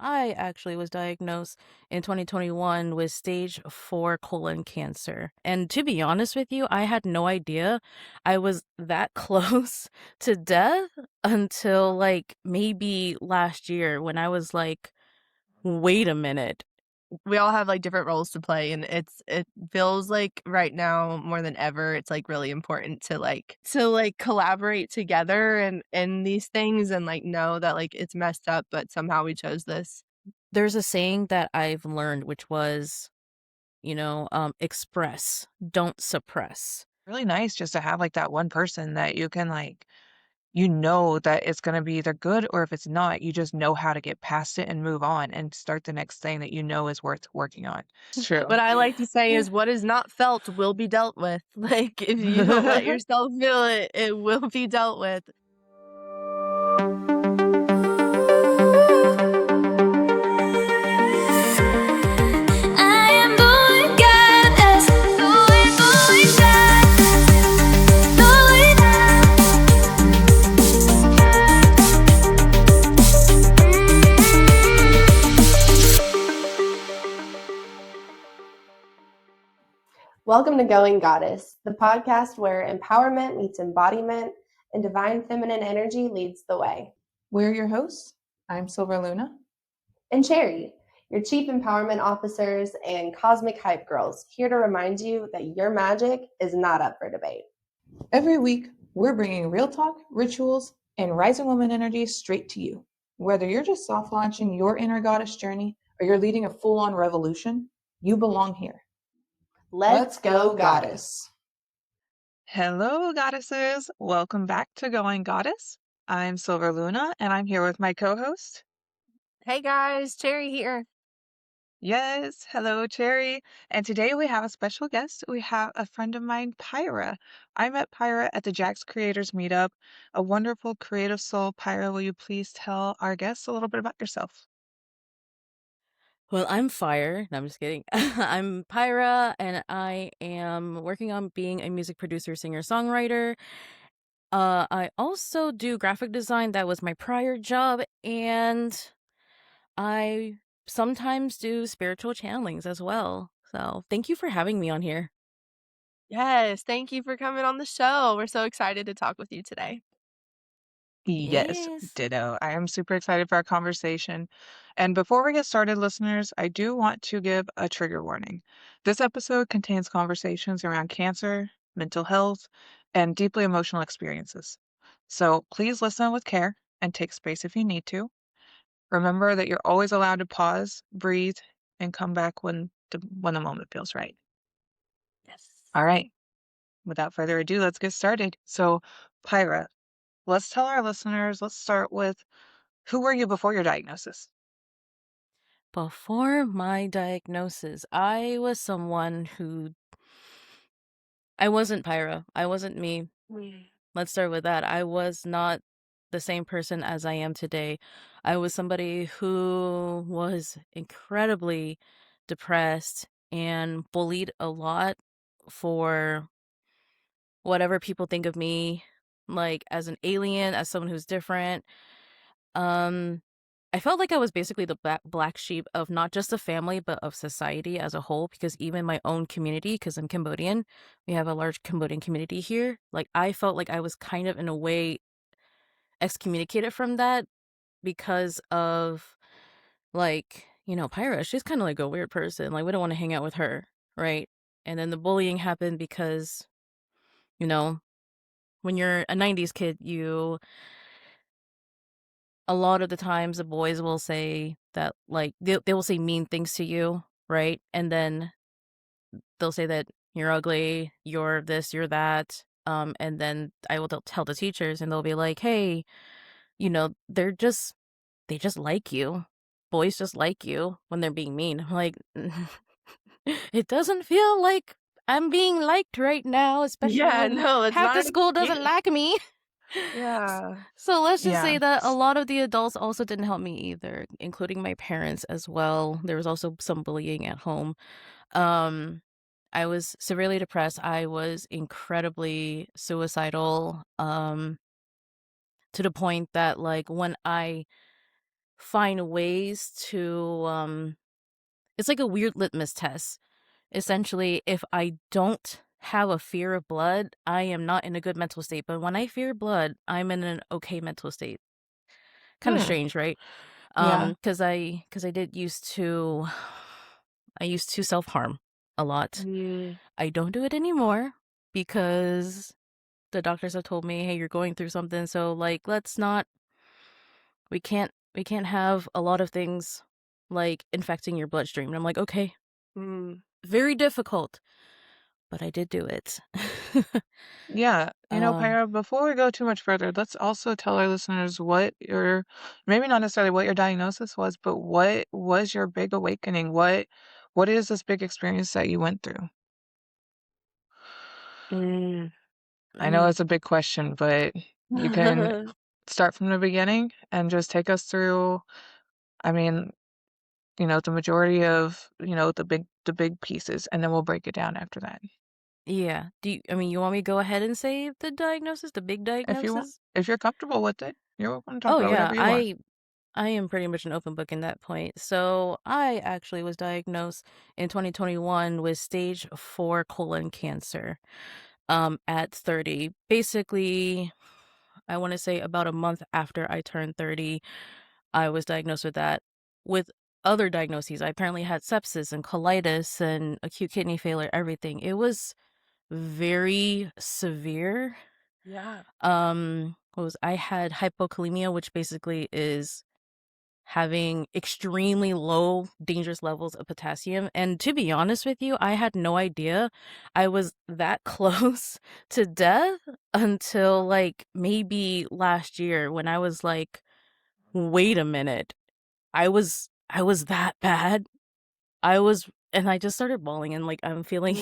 I actually was diagnosed in 2021 with stage 4 colon cancer. And to be honest with you, I had no idea I was that close to death until like maybe last year when I was like, wait a minute. We all have, like, different roles to play, and it feels like right now more than ever, it's, like, really important to collaborate together and these things and, like, know that, like, it's messed up, but somehow we chose this. There's a saying that I've learned, which was, express, don't suppress. Really nice just to have like that one person that you can like you know that it's going to be either good or if it's not, you just know how to get past it and move on and start the next thing that you know is worth working on. It's true. What I like to say is what is not felt will be dealt with. Like, if you don't let yourself feel it, it will be dealt with. I am going goddess, going Welcome to Going Goddess, the podcast where empowerment meets embodiment and divine feminine energy leads the way. We're your hosts. I'm Silver Luna. And Cherry, your chief empowerment officers and cosmic hype girls, here to remind you that your magic is not up for debate. Every week, we're bringing real talk, rituals, and rising woman energy straight to you. Whether you're just soft launching your inner goddess journey or you're leading a full-on revolution, you belong here. Let's go, Goddess. Hello, goddesses. Welcome back to Going Goddess. I'm Silver Luna, and I'm here with my co-host. Hey guys, Cherry here. Yes, hello, Cherry. And today we have a special guest. We have a friend of mine, Pyra. I met Pyra at the Jax Creators Meetup. A wonderful creative soul. Pyra, will you please tell our guests a little bit about yourself? Well, I'm Fire. No, I'm just kidding. I'm Pyra, and I am working on being a music producer, singer, songwriter. I also do graphic design. That was my prior job, and I sometimes do spiritual channelings as well. So, thank you for having me on here. Yes, thank you for coming on the show. We're so excited to talk with you today. Yes, Yes. ditto. I am super excited for our conversation. And before we get started, listeners, I do want to give a trigger warning. This episode contains conversations around cancer, mental health, and deeply emotional experiences. So please listen with care and take space if you need to. Remember that you're always allowed to pause, breathe, and come back when the moment feels right. Yes. All right. Without further ado, let's get started. So, Pyra, let's tell our listeners, let's start with who were you before your diagnosis? Before my diagnosis, I was someone who I wasn't Pyra. I wasn't me. Let's start with that. I was not the same person as I am today. I was somebody who was incredibly depressed and bullied a lot for whatever people think of me, like as an alien, as someone who's different. Um, I felt like I was basically the black sheep of not just the family, but of society as a whole, because even my own community, because I'm Cambodian, we have a large Cambodian community here. Like, I felt like I was kind of, in a way, excommunicated from that because of, like, Pyra, she's kind of like a weird person. Like, we don't want to hang out with her, right? And then the bullying happened because, you know, when you're a 90s kid, a lot of the times the boys will say that, like, they will say mean things to you, right? And then they'll say that you're ugly, you're this, you're that. And then I will tell the teachers, and they'll be like, hey, they just like you. Boys just like you when they're being mean. I'm like, it doesn't feel like I'm being liked right now, especially Yeah, when no, it's half not the an school doesn't excuse. like me. Yeah. So let's just Yeah. say that a lot of the adults also didn't help me either, including my parents as well. There was also some bullying at home. Um, I was severely depressed. I was incredibly suicidal, to the point that, like, when I find ways to it's like a weird litmus test. Essentially, if I don't have a fear of blood, I am not in a good mental state. But when I fear blood, I'm in an okay mental state. Kind of Hmm. strange, right? Yeah. Because I did used to I used to self-harm a lot. Mm, I don't do it anymore because the doctors have told me, "Hey, you're going through something, so like let's not we can't have a lot of things like infecting your bloodstream." And I'm like, "Okay, mm. very difficult." But I did do it. Yeah. Um, Pyra, before we go too much further, let's also tell our listeners what your, maybe not necessarily what your diagnosis was, but what was your big awakening? What is this big experience that you went through? Mm. I know it's a big question, but you can start from the beginning and just take us through, I mean, the majority of, the big pieces, and then we'll break it down after that. yeah. You want me to go ahead and say the diagnosis, the big If you want, diagnosis? if you're comfortable with it, you're welcome to talk Oh about yeah, whatever you want. I am pretty much an open book in that point. So I actually was diagnosed in 2021 with stage 4 colon cancer at 30. Basically, I want to say about a month after I turned 30, I was diagnosed with that. With other diagnoses, I apparently had sepsis and colitis and acute kidney failure, everything. It was very severe. Yeah. I had hypokalemia, which basically is having extremely low dangerous levels of potassium. And to be honest with you, I had no idea I was that close to death until like maybe last year when I was like, wait a minute. I was that bad. And I just started bawling and like I'm feeling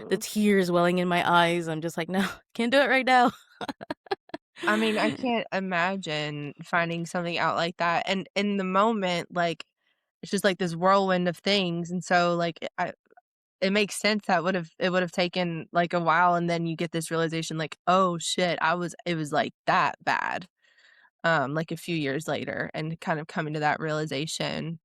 the Mm. tears welling in my eyes. I'm just like, no, can't do it right now. I mean, I can't imagine finding something out like that, and in the moment, like, it's just, like, this whirlwind of things, and so, like, it makes sense that it would've taken, like, a while, and then you get this realization, like, "Oh, shit, it was, like, that bad," like, a few years later, and kind of coming to that realization,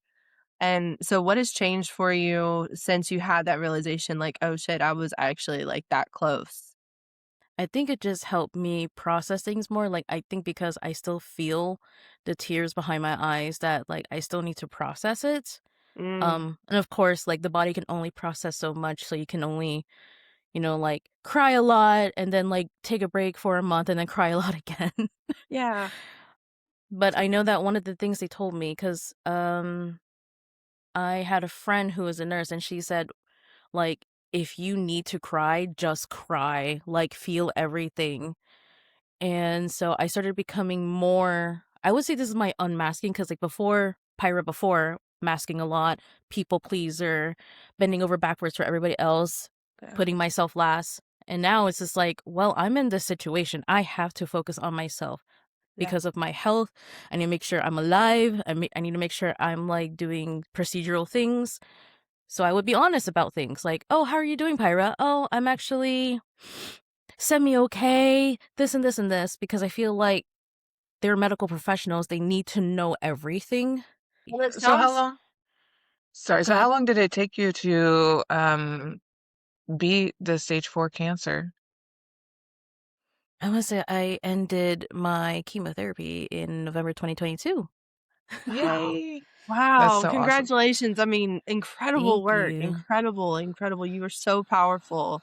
and so what has changed for you since you had that realization, like, "Oh, shit, I was actually, like, that close?" I think it just helped me process things more. Like, I think because I still feel the tears behind my eyes that like I still need to process it. Mm, And of course, like the body can only process so much, so you can only, like cry a lot and then like take a break for a month and then cry a lot again. yeah. But I know that one of the things they told me, because I had a friend who was a nurse and she said, like, if you need to cry, just cry, like feel everything. And so I started becoming more, I would say this is my unmasking, because like before, Pyra before, masking a lot, people pleaser, bending over backwards for everybody else, Yeah, putting myself last. And now it's just like, well, I'm in this situation. I have to focus on myself yeah, because of my health. I need to make sure I'm alive. I need to make sure I'm like doing procedural things. So I would be honest about things like, oh, how are you doing, Pyra? Oh, I'm actually semi-okay, this and this and this, because I feel like they're medical professionals. They need to know everything. well, it So how sounds long? Sorry. Go So how ahead. long did it take you to beat the stage 4 cancer? I must say I ended my chemotherapy in November 2022. wow. Yay! That's Wow, so awesome. congratulations. I mean, incredible Thank work. you. Incredible, incredible. You were so powerful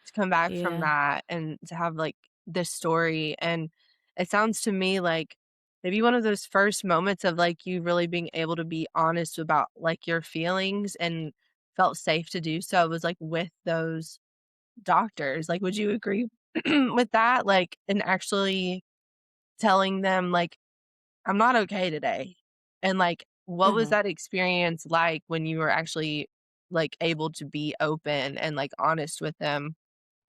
to come back from Yeah. that and to have like this story. And it sounds to me like maybe one of those first moments of like you really being able to be honest about like your feelings and felt safe to do so was like with those doctors. Like, would you agree with that? Like, and actually telling them like I'm not okay today. And, like, what was Mhm. that experience like when you were actually, like, able to be open and, like, honest with them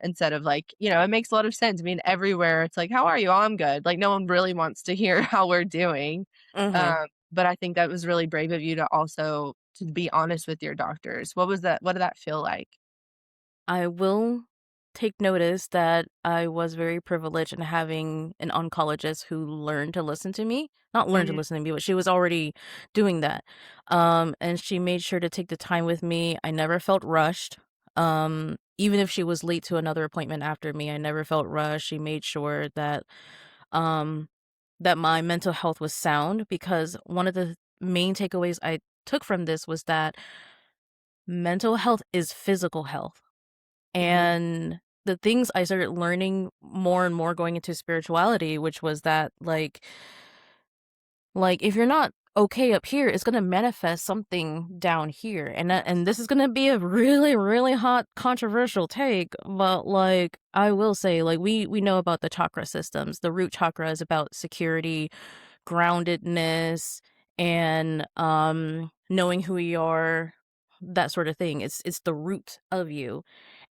instead of, like it makes a lot of sense. I mean, everywhere it's like, "How are you?" "Oh, I'm good." Like, no one really wants to hear how we're doing. Mhm. But I think that was really brave of you to also to be honest with your doctors. What did that feel like? I will. take notice that I was very privileged in having an oncologist who learned to listen to me. Not learn to Mhm. listen to me, but she was already doing that. And she made sure to take the time with me. I never felt rushed. Even if she was late to another appointment after me, I never felt rushed. She made sure um that my mental health was sound, because one of the main takeaways I took from this was that mental health is physical health. Mhm. And the things I started learning more and more going into spirituality, which was that if you're not okay up here, it's gonna manifest something down here. And this is gonna be a really, really hot controversial take, but I will say, we know about the chakra systems. The root chakra is about security, groundedness, and knowing who you are, that sort of thing. It's the root of you.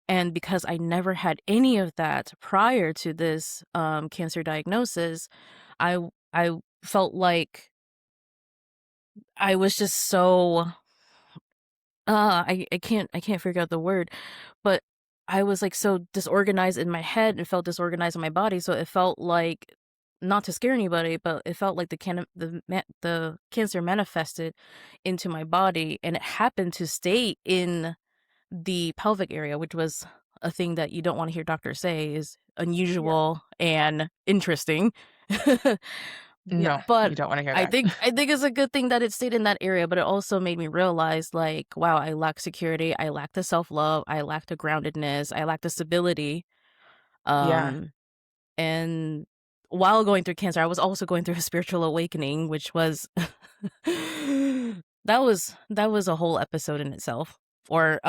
And because I never had any of that prior to this cancer diagnosis, I felt like I was just so I can't figure out the word, but I was like so disorganized in my head and felt disorganized in my body. So it felt like, not to scare anybody, but it felt like the cancer manifested into my body, and it happened to stay in the pelvic area, which was a thing that you don't want to hear doctors say is Yeah. unusual and interesting. Yeah. No, But you don't want to hear I that. think I think it's a good thing that it stayed in that area, but it also made me realize, wow, I lack security, I lack the self-love, I lack the groundedness, I lack the stability. Yeah. Um and while going through cancer, I was also going through a spiritual awakening, which was that was a whole episode in itself. Or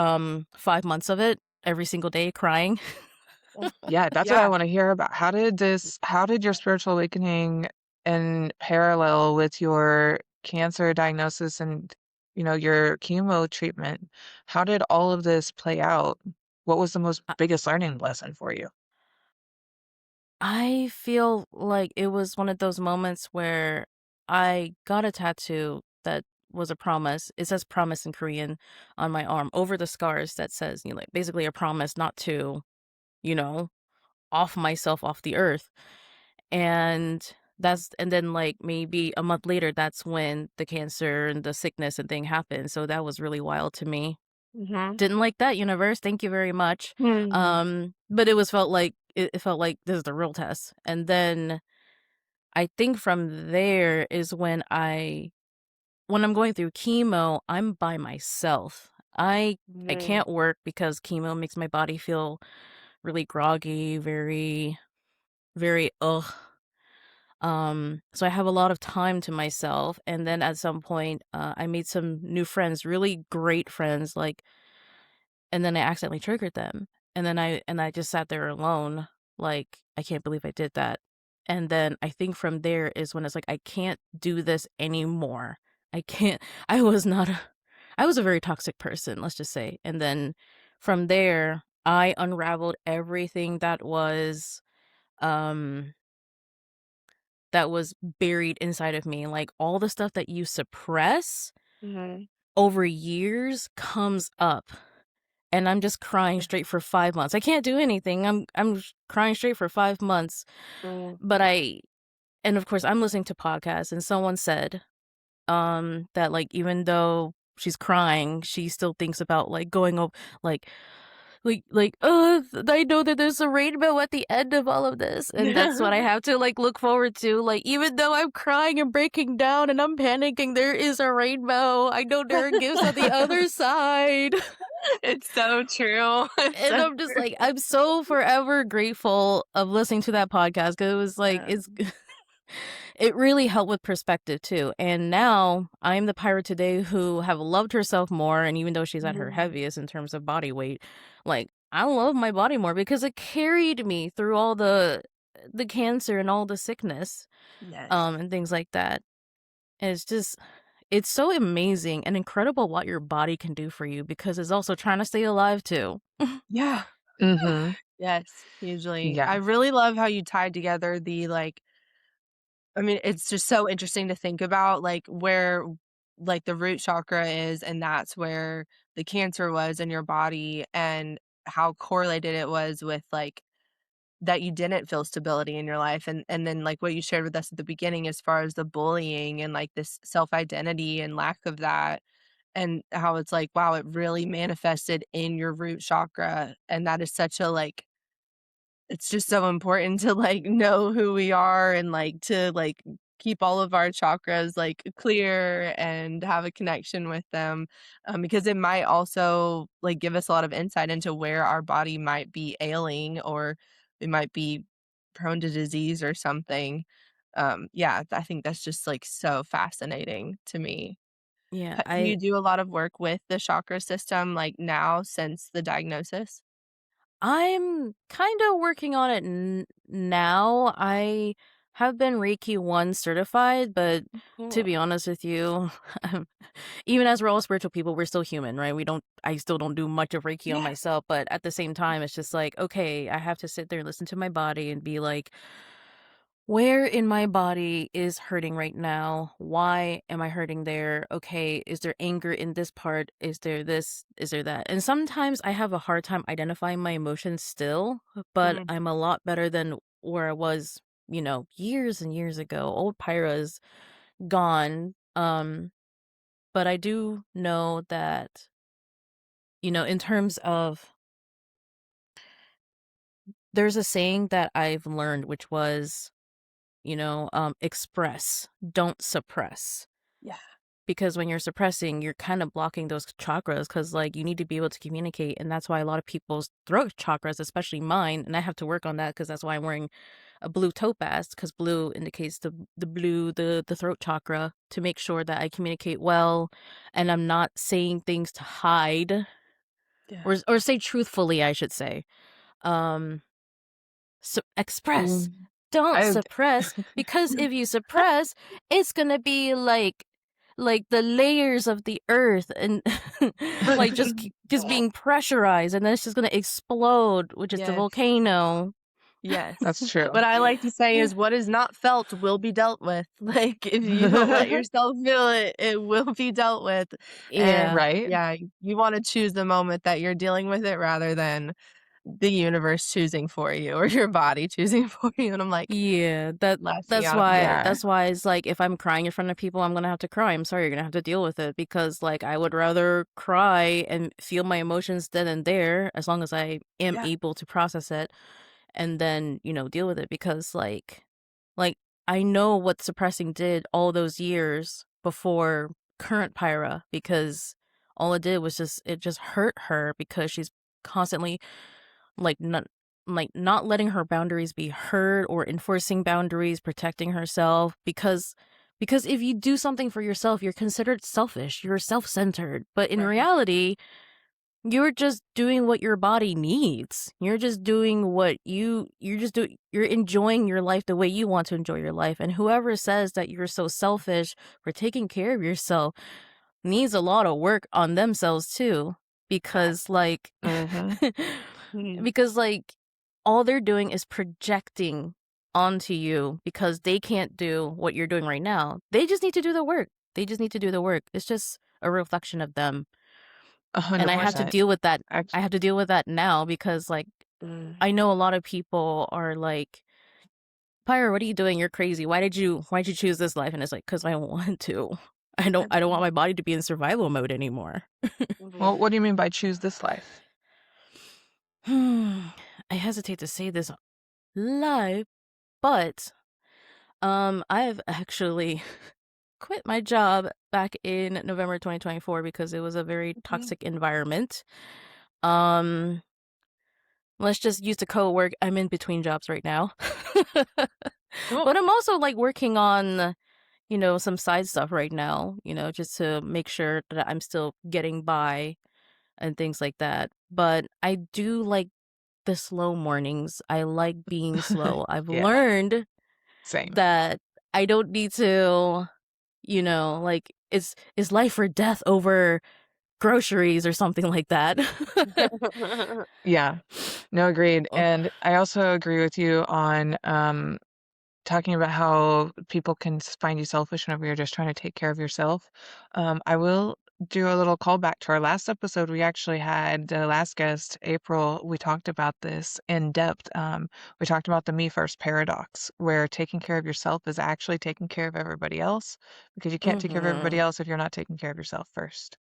5 months of it, every single day crying. Yeah, that's what I Yeah. want to hear about. How did your spiritual awakening in parallel with your cancer diagnosis and, your chemo treatment, how did all of this play out? What was the most I biggest learning lesson for you? I feel like it was one of those moments where I got a tattoo that was a promise. It says promise in Korean on my arm over the scars, that says, basically a promise not to, you know, off myself off the earth. And then maybe a month later, that's when the cancer and the sickness and thing happened. So that was really wild to me. Mhm. Didn't like that, universe. Thank you very much. Mhm. But it felt like this is the real test. And then I think from there is when I'm going through chemo, I'm by myself. I Mhm. can't work because chemo makes my body feel really groggy, very, very ugh. So I have a lot of time to myself, and then at some point, I made some new friends, really great friends, and then I accidentally triggered them, and I just sat there alone, I can't believe I did that. And then I think from there is when it's like, I can't do this anymore. I can't. I was not a, I was a very toxic person, let's just say. And then from there, I unraveled everything um that was buried inside of me. Like, all the stuff that you suppress Mhm. over years comes up. And I'm just crying Yeah. straight for 5 months. I can't do anything. Crying straight for 5 months. Mhm. But and of course I'm listening to podcasts, and someone said that, even though she's crying, she still thinks about going over, like oh, I know that there's a rainbow at the end of all of this, and that's what I have to look forward to. Even though I'm crying and breaking down and I'm panicking, there is a rainbow. I know there are gifts on the other side. It's so true. It's And so I'm just true. I'm so forever grateful of listening to that podcast, because it was Yeah. it really helped with perspective too. And now I'm the Pyra today who have loved herself more. And even though she's at her Mhm. heaviest in terms of body weight, I love my body more because it carried me through all the cancer and all the sickness, Yes. and things like that. And it's so amazing and incredible what your body can do for you, because it's also trying to stay alive too. Yeah. Mhm. Yes, usually. I Yeah. really love how you tied together I mean, it's just so interesting to think about, where, the root chakra is, and that's where the cancer was in your body, and how correlated it was with like that you didn't feel stability in your life, and then like what you shared with us at the beginning as far as the bullying and like this self-identity and lack of that, and how it's like, wow, it really manifested in your root chakra. And that is such a like, it's just so important to like know who we are and like to like keep all of our chakras like clear and have a connection with them, because it might also like give us a lot of insight into where our body might be ailing, or it might be prone to disease or something. Yeah, I think that's just like so fascinating to me. Yeah, Do you do a lot of work with the chakra system like now since the diagnosis? I'm kind of working on it now. I have been Reiki 1 certified, but to Cool. be honest with you, even as we're all spiritual people, we're still human, right? I still don't do much of Reiki on Yeah. myself, but at the same time, it's just like, okay, I have to sit there and listen to my body and be like, where in my body is hurting right now? Why am I hurting there? Okay, is there anger in this part? Is there this? Is there that? And sometimes I have a hard time identifying my emotions still, but Mm, I'm a lot better than where I was, years and years ago. Old Pyra's gone. But I do know that, in terms of there's a saying that I've learned, which was, express, don't suppress. yeah. Because when you're suppressing, you're kind of blocking those chakras because, like, you need to be able to communicate. And that's why a lot of people's throat chakras, especially mine, and I have to work on that because that's why I'm wearing a blue topaz, because blue indicates the throat chakra, to make sure that I communicate well and I'm not saying things to hide, Yeah. or say truthfully, I should say. Um, so express, Mm. don't I suppress, because if you suppress, it's gonna be like the layers of the earth and like just being pressurized, and then it's just gonna explode, which is the Yes. volcano. Yes. That's true. What I like to say is what is not felt will be dealt with. Like if you don't let yourself feel it, it will be dealt with. Yeah. And Right? yeah, you want to choose the moment that you're dealing with it rather than the universe choosing for you or your body choosing for you. And I'm like, Yeah, less that's yeah. why Yeah. that's why it's like, if I'm crying in front of people, I'm gonna have to cry. I'm sorry, you're gonna have to deal with it, because like I would rather cry and feel my emotions then and there, as long as I am Yeah. able to process it, and then, deal with it, because like I know what suppressing did all those years before current Pyra, because all it did was it just hurt her, because she's constantly like not letting her boundaries be heard, or enforcing boundaries, protecting herself, because if you do something for yourself, you're considered selfish, you're self-centered, but in Right. reality, you're just doing what your body needs. You're just doing what you're enjoying your life the way you want to enjoy your life. And whoever says that you're so selfish for taking care of yourself needs a lot of work on themselves too. Because like Mm-hmm. because like all they're doing is projecting onto you, because they can't do what you're doing right now. They just need to do the work. They just need to do the work. It's just a reflection of them. And I have to 100%. deal with that. I Actually, have to deal with that now, because like I know a lot of people are like, Pyre, what are you doing? You're crazy. Why'd you choose this life? And it's like, because I want to. I don't want my body to be in survival mode anymore. well, what do you mean by choose this life? I hesitate to say this live, but I've actually quit my job back in November 2024 because it was a very toxic environment. Um let's just use the code word. I'm in between jobs right now. Cool. But I'm also like working on, some side stuff right now, just to make sure that I'm still getting by and things like that. But I do like the slow mornings. I like being slow. I've Yeah, learned same. that I don't need to, like, is life or death over groceries or something like that. Yeah, no, agreed. Oh, And I also agree with you on talking about how people can find you selfish whenever you're just trying to take care of yourself. I will do a little callback to our last episode. We actually had the last guest, April. We talked about this in depth. We talked about the me first paradox, where taking care of yourself is actually taking care of everybody else, because you can't take care of everybody Mhm. else if you're not taking care of yourself first.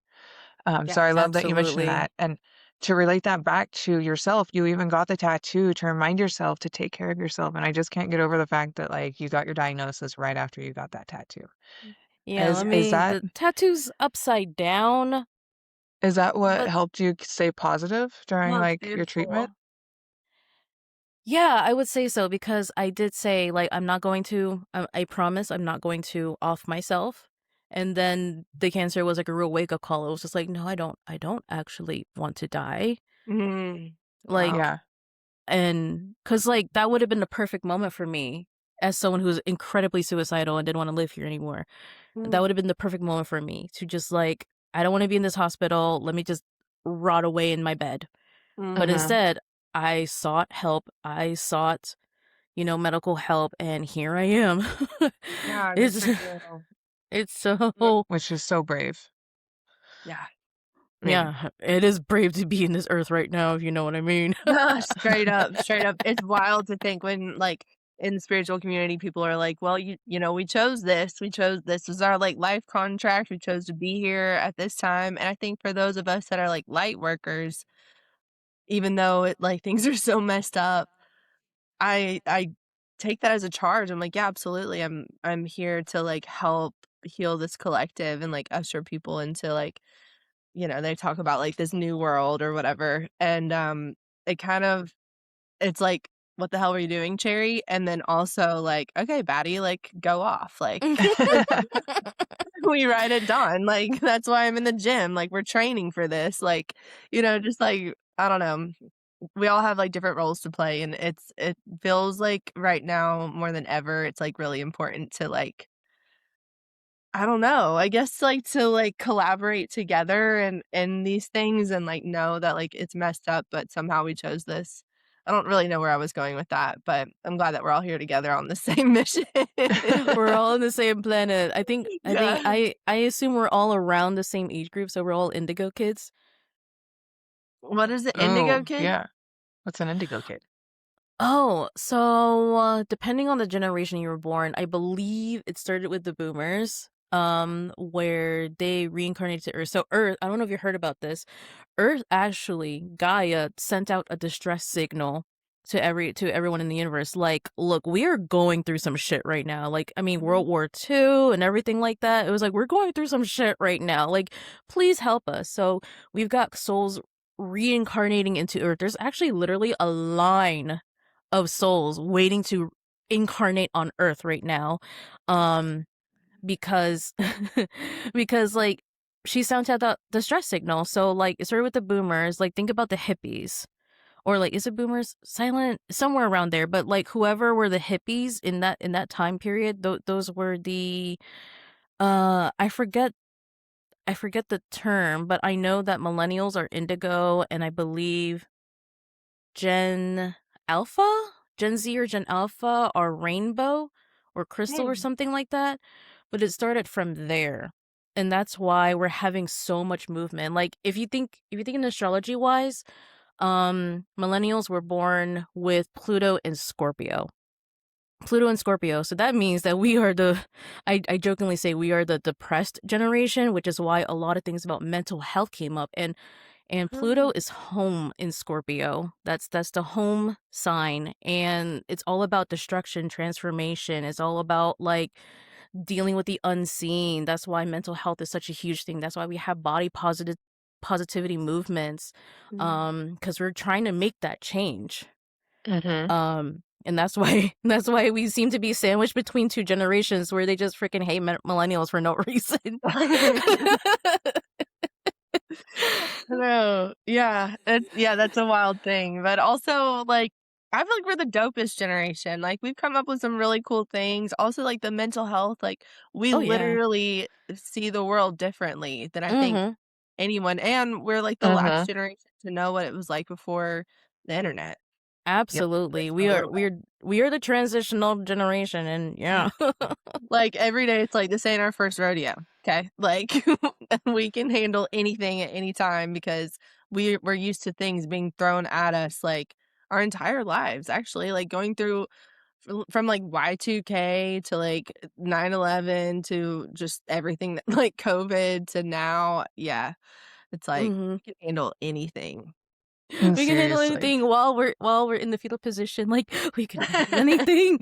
So I Yes. love that you mentioned Absolutely. that. And to relate that back to yourself, you even got the tattoo to remind yourself to take care of yourself. And I just can't get over the fact that like you got your diagnosis right after you got that tattoo. Yeah, Is let is me that the tattoo's upside down, is that what but helped you stay positive during Oh, it's like your treatment? beautiful. yeah, I would say so because I did say like I'm not going to I promise I'm not going to off myself. And then the cancer was like a real wake up call. It was just like, no, I don't actually want to die. Wow. Like Yeah. and cuz like that would have been the perfect moment for me as someone who's incredibly suicidal and didn't want to live here anymore. That would Mm, have been the perfect moment for me to just like I don't want to be in this hospital. Let me just rot away in my bed. But Mhm. mhm. instead, I sought help. I sought medical help, and here I am. Yeah, good It's for you. it's so Which is so brave. Yeah. I mean, yeah, it is brave to be in this earth right now, if you know what I mean. straight up, straight up. It's wild to think when like in the spiritual community people are like, well, you know, we chose this. We chose this was our like life contract. We chose to be here at this time. And I think for those of us that are like light workers, even though it like things are so messed up, I take that as a charge. I'm like, yeah, absolutely. I'm here to like help heal this collective and like usher people into like, they talk about like this new world or whatever. And it kind of it's like, what the hell were you doing, Cherry? And then also like, okay, baddie, like go off. Like we ride at dawn. Like that's why I'm in the gym. Like we're training for this. Like, just like I don't know. We all have like different roles to play and it feels like right now more than ever it's like really important to like I don't know. I guess like to like collaborate together and these things and like know that like it's messed up but somehow we chose this. I don't really know where I was going with that, but I'm glad that we're all here together on the same mission. We're all on the same planet. I think Yeah. I assume we're all around the same age group, so we're all indigo kids. What is it? Indigo Oh, kid? yeah. What's an indigo kid? Oh, so depending on the generation you were born, I believe it started with the boomers, where they reincarnated to Earth. So Earth, I don't know if you heard about this. Earth actually, Gaia sent out a distress signal to everyone in the universe. Like, look, we are going through some shit right now. Like, I mean, Mhm. World War II and everything like that. It was like we're going through some shit right now. Like, please help us. So we've got souls reincarnating into Earth. There's actually literally a line of souls waiting to incarnate on Earth right now. Um, because because like she sounds out the stress signal. So like it started with the boomers. Like think about the hippies. Or like is it boomers? Silent somewhere around there. But like whoever were the hippies in that time period, those were the I forget the term, but I know that millennials are indigo and I believe Gen Alpha? Gen Z or Gen Alpha are rainbow or crystal or Hmm. something like that. But it started from there. And that's why we're having so much movement. Like if you think in astrology wise, millennials were born with Pluto and Scorpio. Pluto and Scorpio. So that means that we are I jokingly say we are the depressed generation, which is why a lot of things about mental health came up. And Pluto Hmm. is home in Scorpio. That's the home sign. And it's all about destruction, transformation. It's all about like dealing with the unseen. That's why mental health is such a huge thing. That's why we have body positivity movements. Because we're trying to make that change. Mhm. And that's why that's why we seem to be sandwiched between two generations where they just freaking hate millennials for no reason. No, yeah, yeah, that's a wild thing, but also, like, I feel like we're the dopest generation, like, we've come up with some really cool things, also, like, the mental health, like, we Oh yeah. literally see the world differently than I think Mhm. anyone and we're, like, the last Mhm. generation to know what it was like before the internet. Absolutely. It's a We are little bit. we are the transitional generation, and yeah. Like, every day, it's like, this ain't our first rodeo, okay? Like, we can handle anything at any time because we're used to things being thrown at us, like, our entire lives, actually, like, going through from, like, Y2K to, like, 9/11 to just everything that like, COVID to now, yeah. It's like, Mhm. we can handle anything. We can handle Seriously. anything while we're in the fetal position, like, "We can handle anything.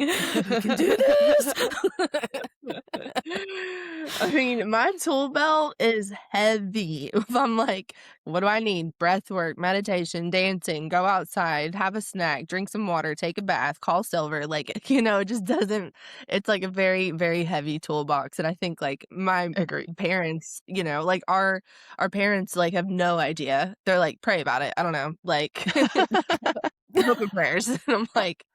We can do this." I mean, my tool belt is heavy. If I'm like, what do I need? Breath work, meditation, dancing, go outside, have a snack, drink some water, take a bath, call Silver. Like, it just doesn't, it's like a very, very heavy toolbox. And I think like my Agreed. parents, like our parents like have no idea. They're like, pray about it. I don't know. Like book of prayers. And I'm like,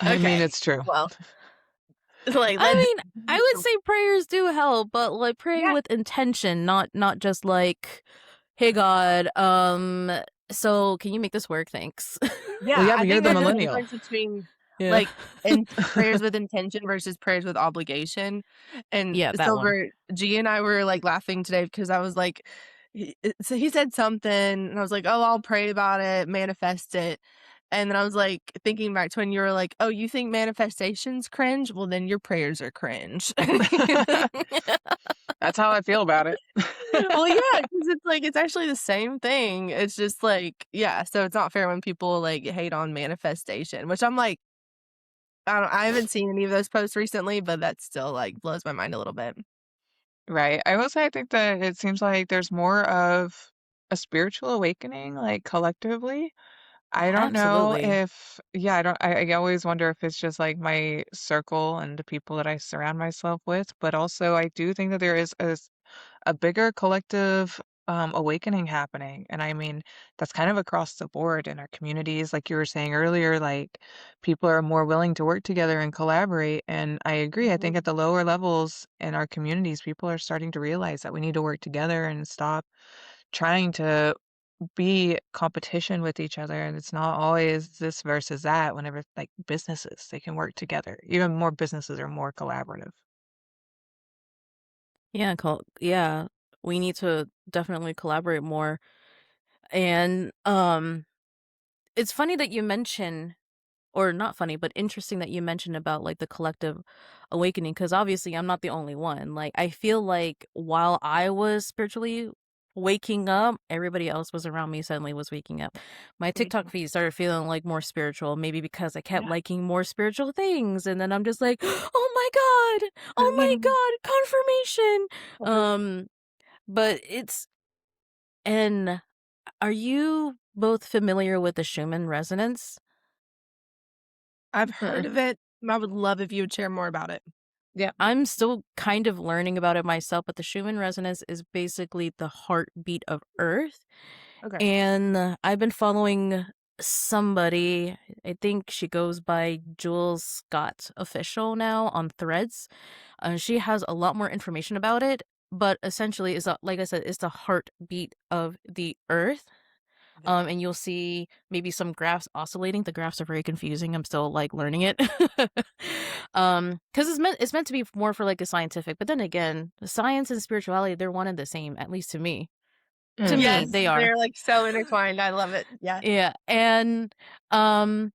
I mean, okay, it's true. well, like I let mean, I would say prayers do help, but, like, praying yeah, with intention, not just like, "Hey, God, so can you make this work? Thanks." Well, yeah, yeah, I but you're think the there's a millennial. difference between, Yeah. like, in prayers with intention versus prayers with obligation, and Yeah, that one. Silver G and I were, like, laughing today because I was like so he said something, and I was like, "Oh, I'll pray about it, manifest it," and then I was, like, thinking back to when you were like, "Oh, you think manifestation's cringe? Well, then your prayers are cringe." That's how I feel about it. Well, yeah, because it's like it's actually the same thing. It's just like, yeah, so it's not fair when people like hate on manifestation, which I'm like, I haven't seen any of those posts recently, but that still like blows my mind a little bit. Right. I will say I think that it seems like there's more of a spiritual awakening, like collectively. I don't know Absolutely. if, yeah, I always wonder if it's just like my circle and the people that I surround myself with, but also I do think that there is a bigger collective awakening happening. And I mean, that's kind of across the board in our communities. Like you were saying earlier, like people are more willing to work together and collaborate. And I agree. I think Mhm. at the lower levels in our communities, people are starting to realize that we need to work together and stop trying to be competition with each other. And it's not always this versus that whenever like businesses, they can work together. Even more businesses are more collaborative. Yeah, we need to definitely collaborate more. And it's funny that you mention, or not funny, but interesting that you mentioned about like the collective awakening, because obviously I'm not the only one. Like, I feel like while I was spiritually waking up, everybody else was around me suddenly was waking up. My TikTok Mhm. feed started feeling like more spiritual, maybe because I kept Yeah. liking more spiritual things, and then I'm just like, oh my god, oh my god, confirmation. But it's and are you both familiar with the Schumann resonance? I've heard of it. I would love if you would share more about it. Yeah. I'm still kind of learning about it myself, but the Schumann resonance is basically the heartbeat of Earth. Okay. And I've been following somebody, I think she goes by Jules Scott Official now on Threads. She has a lot more information about it, but essentially, like I said, it's the heartbeat of the Earth. Okay. And you'll see maybe some graphs oscillating. The graphs are very confusing. I'm still like learning it. Because it's meant to be more for like a scientific, but then again, science and spirituality, they're one and the same, at least to me. To Mhm. me, Yes, they are. they're like so intertwined. I love it. Yeah. Yeah. Um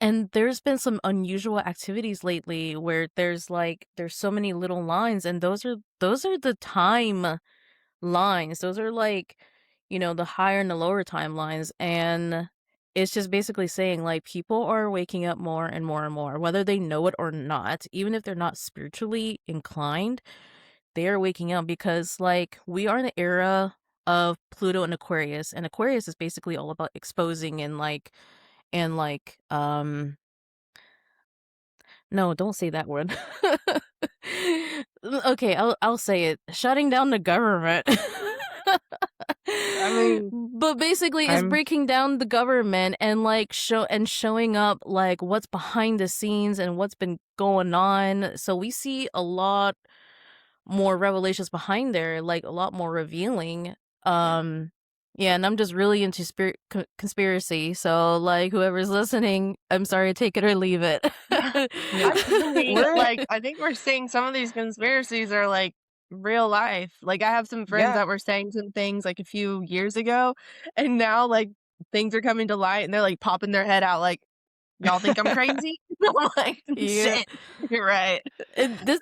and there's been some unusual activities lately where there's so many little lines, and those are the time lines. Those are like, the higher and the lower timelines. And it's just basically saying like people are waking up more and more and more, whether they know it or not, even if they're not spiritually inclined, they are waking up because like we are in the era of Pluto and Aquarius, and Aquarius is basically all about exposing and no, don't say that word. Okay, I'll say it. Shutting down the government. I mean, But basically it's I'm breaking down the government and like showing up like what's behind the scenes and what's been going on. So we see a lot more revelations behind there, like a lot more revealing. yeah. Um Yeah, and I'm just really into conspiracy. So, like, whoever's listening, I'm sorry, take it or leave it. Yeah. We're I think we're seeing some of these conspiracies are like real life. Like I have some friends yeah. that were saying some things like a few years ago, and now like things are coming to light, and they're like popping their head out like, y'all think I'm crazy? I'm like, Yeah. shit, you're right. And this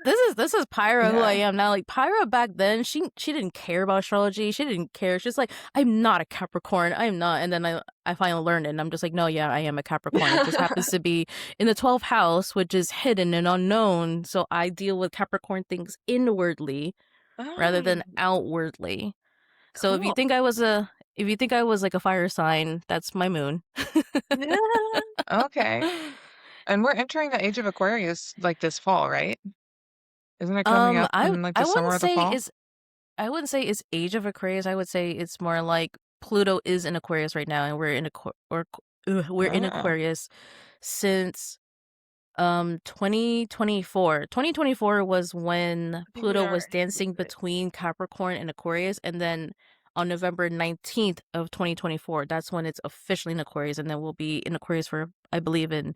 is Pyra who I Yeah. am now. Like Pyra back then, she didn't care about astrology. She didn't care. She's like, I'm not a Capricorn. I'm not. And then I finally learned it, and I'm just like, no, yeah, I am a Capricorn. It just happens to be in the 12th house, which is hidden and unknown. So I deal with Capricorn things inwardly rather Oh, than outwardly. So cool. if you think I was like a fire sign, that's my moon. Yeah. Okay. And we're entering the age of Aquarius like this fall, right? Isn't it coming up in like I the wouldn't summer or the say fall? it's I wouldn't say it's age of Aquarius. I would say it's more like Pluto is in Aquarius right now, and we're in Oh, Aquarius since 2024. 2024 was when I think we Pluto are was in dancing it. between Capricorn and Aquarius, and then on November 19th of 2024, that's when it's officially in Aquarius, and then we'll be in Aquarius for I believe in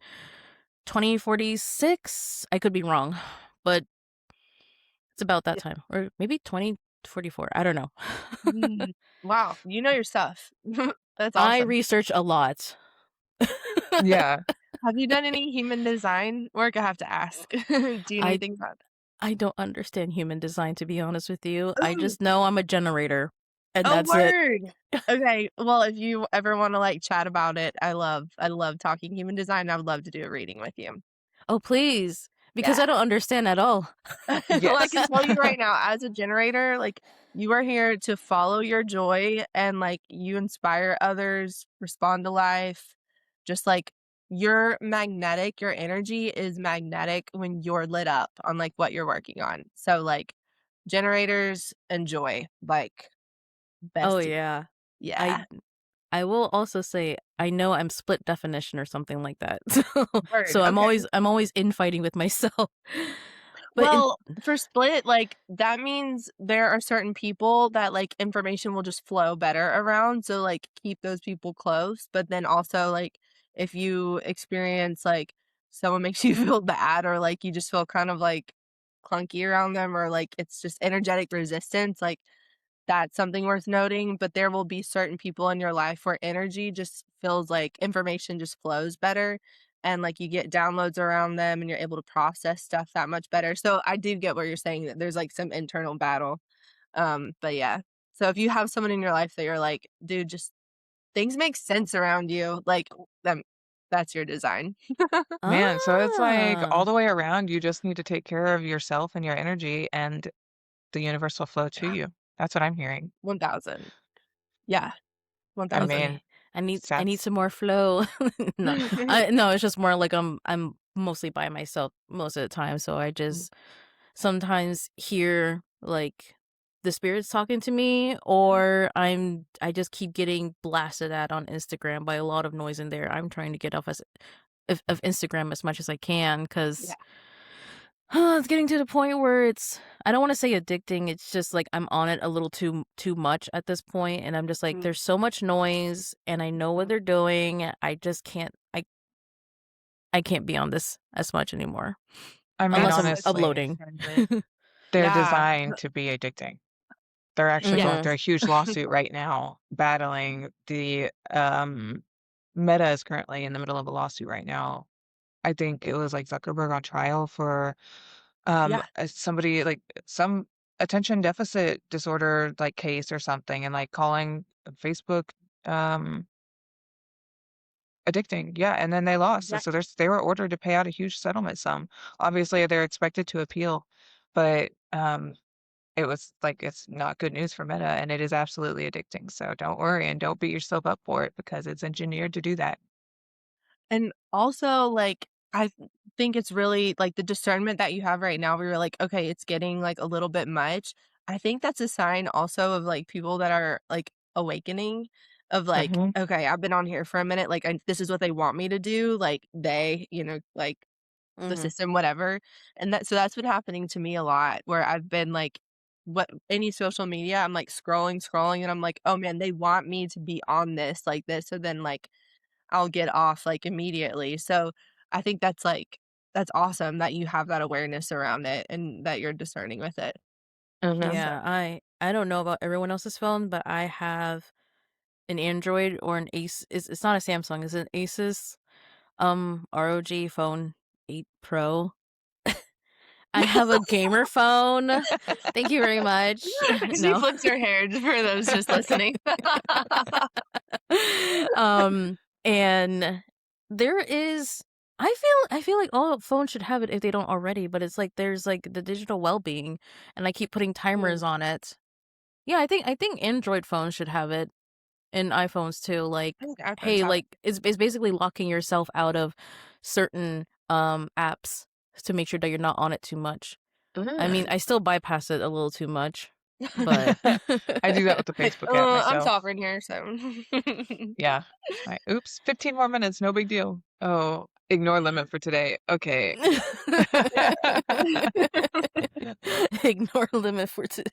2046. I could be wrong, but it's about that Yeah. time, or maybe 2044. I don't know. Mm. Wow, you know your stuff. That's I awesome. research a lot. yeah. Have you done any human design work? I have to ask. Do you know I anything about I don't understand human design, to be honest with you. I that? just know I'm a generator, and Oh, that's it. word. Okay, well, if you ever wanna, like, chat about it, I love talking human design, I would love to do a reading with you. Oh, please, because Yeah. I don't understand at all. Well, I can Yes. tell you right now, as a generator, like, you are here to follow your joy and, like, you inspire others, respond to life, just, like, you're magnetic, your energy is magnetic when you're lit up on, like, what you're working on. So, like, generators and joy, like, Oh bestie. yeah, I Yeah. I will also say I know I'm split definition or something like that. So Word, okay. I'm always infighting with myself. But in Well, for split, like, that means there are certain people that, like, information will just flow better around, so, like, keep those people close, but then also, like, if you experience, like, someone makes you feel bad or, like, you just feel kind of, like, clunky around them or, like, it's just energetic resistance, like, that's something worth noting, but there will be certain people in your life where energy just feels like information just flows better and like you get downloads around them and you're able to process stuff that much better. So I do get what you're saying that there's like some internal battle. But yeah. So if you have someone in your life that you're like, dude, just things make sense around you, like them that's your design. Man, so it's like all ah. the way around, you just need to take care of yourself and your energy, and the universe will flow to Yeah. you. That's what I'm hearing. 1000. Yeah. I 1000. mean, Okay. I need that's some more flow. No. No, it's just more like I'm mostly by myself most of the time, so I just sometimes hear like the spirits talking to me, or I just keep getting blasted at on Instagram by a lot of noise in there. I'm trying to get off of Instagram as much as I can Yeah. because it's getting to the point where I don't want to say addicting. It's just like I'm on it a little too much at this point, and I'm just like, Mm, there's so much noise, and I know what mhm. they're doing. I just can't. I can't be on this as much anymore I mean, unless That's I'm such a good honestly, uploading. friend. they're Yeah. designed to be addicting. They're actually going Hmm. through a huge lawsuit right now, battling the Meta is currently in the middle of a lawsuit right now. I think it was like Zuckerberg on trial for Yeah. somebody like some attention deficit disorder like case or something, and like calling Facebook um addicting. Yeah, and then they lost. So, Yeah. they were ordered to pay out a huge settlement sum. Obviously, they're expected to appeal, but it was like it's not good news for Meta, and it is absolutely addicting. So don't worry and don't beat yourself up for it because it's engineered to do that. And also, like, think it's really like the discernment that you have right now where you're like, okay, it's getting like a little bit much. I think that's a sign also of like people that are like awakening of like, Hmm. okay, I've been on here for a minute. Like, this is what they want me to do. Like, like the Hmm. system, whatever. And so that's been happening to me a lot where I've been like any social media, I'm like scrolling, and I'm like, oh man, they want me to be on this like this, so then like I'll get off like immediately. So I think that's awesome that you have that awareness around it and that you're discerning with it. Mhm. So Yeah, I don't know about everyone else's phone, but I have an Android or an Ace. It's not a Samsung. It's an Asus ROG phone 8 Pro. I have a gamer phone. Thank you very much. she No. flips her hair for those just listening. um and there is I feel like all phones should have it if they don't already, but it's like there's like the digital well-being and I keep putting timers Mm, on it. Yeah, I think Android phones should have it and iPhones too. Like, I think iPhones hey, have like it's basically locking yourself out of certain apps to make sure that you're not on it too much. I mean, it. I still bypass it a little too much, but I do that with the Like, Facebook app I'm myself. sovereign here, so Yeah. Like, oops, 15 more minutes, no big deal. Oh, ignore limit for today. Okay. ignore limit for today.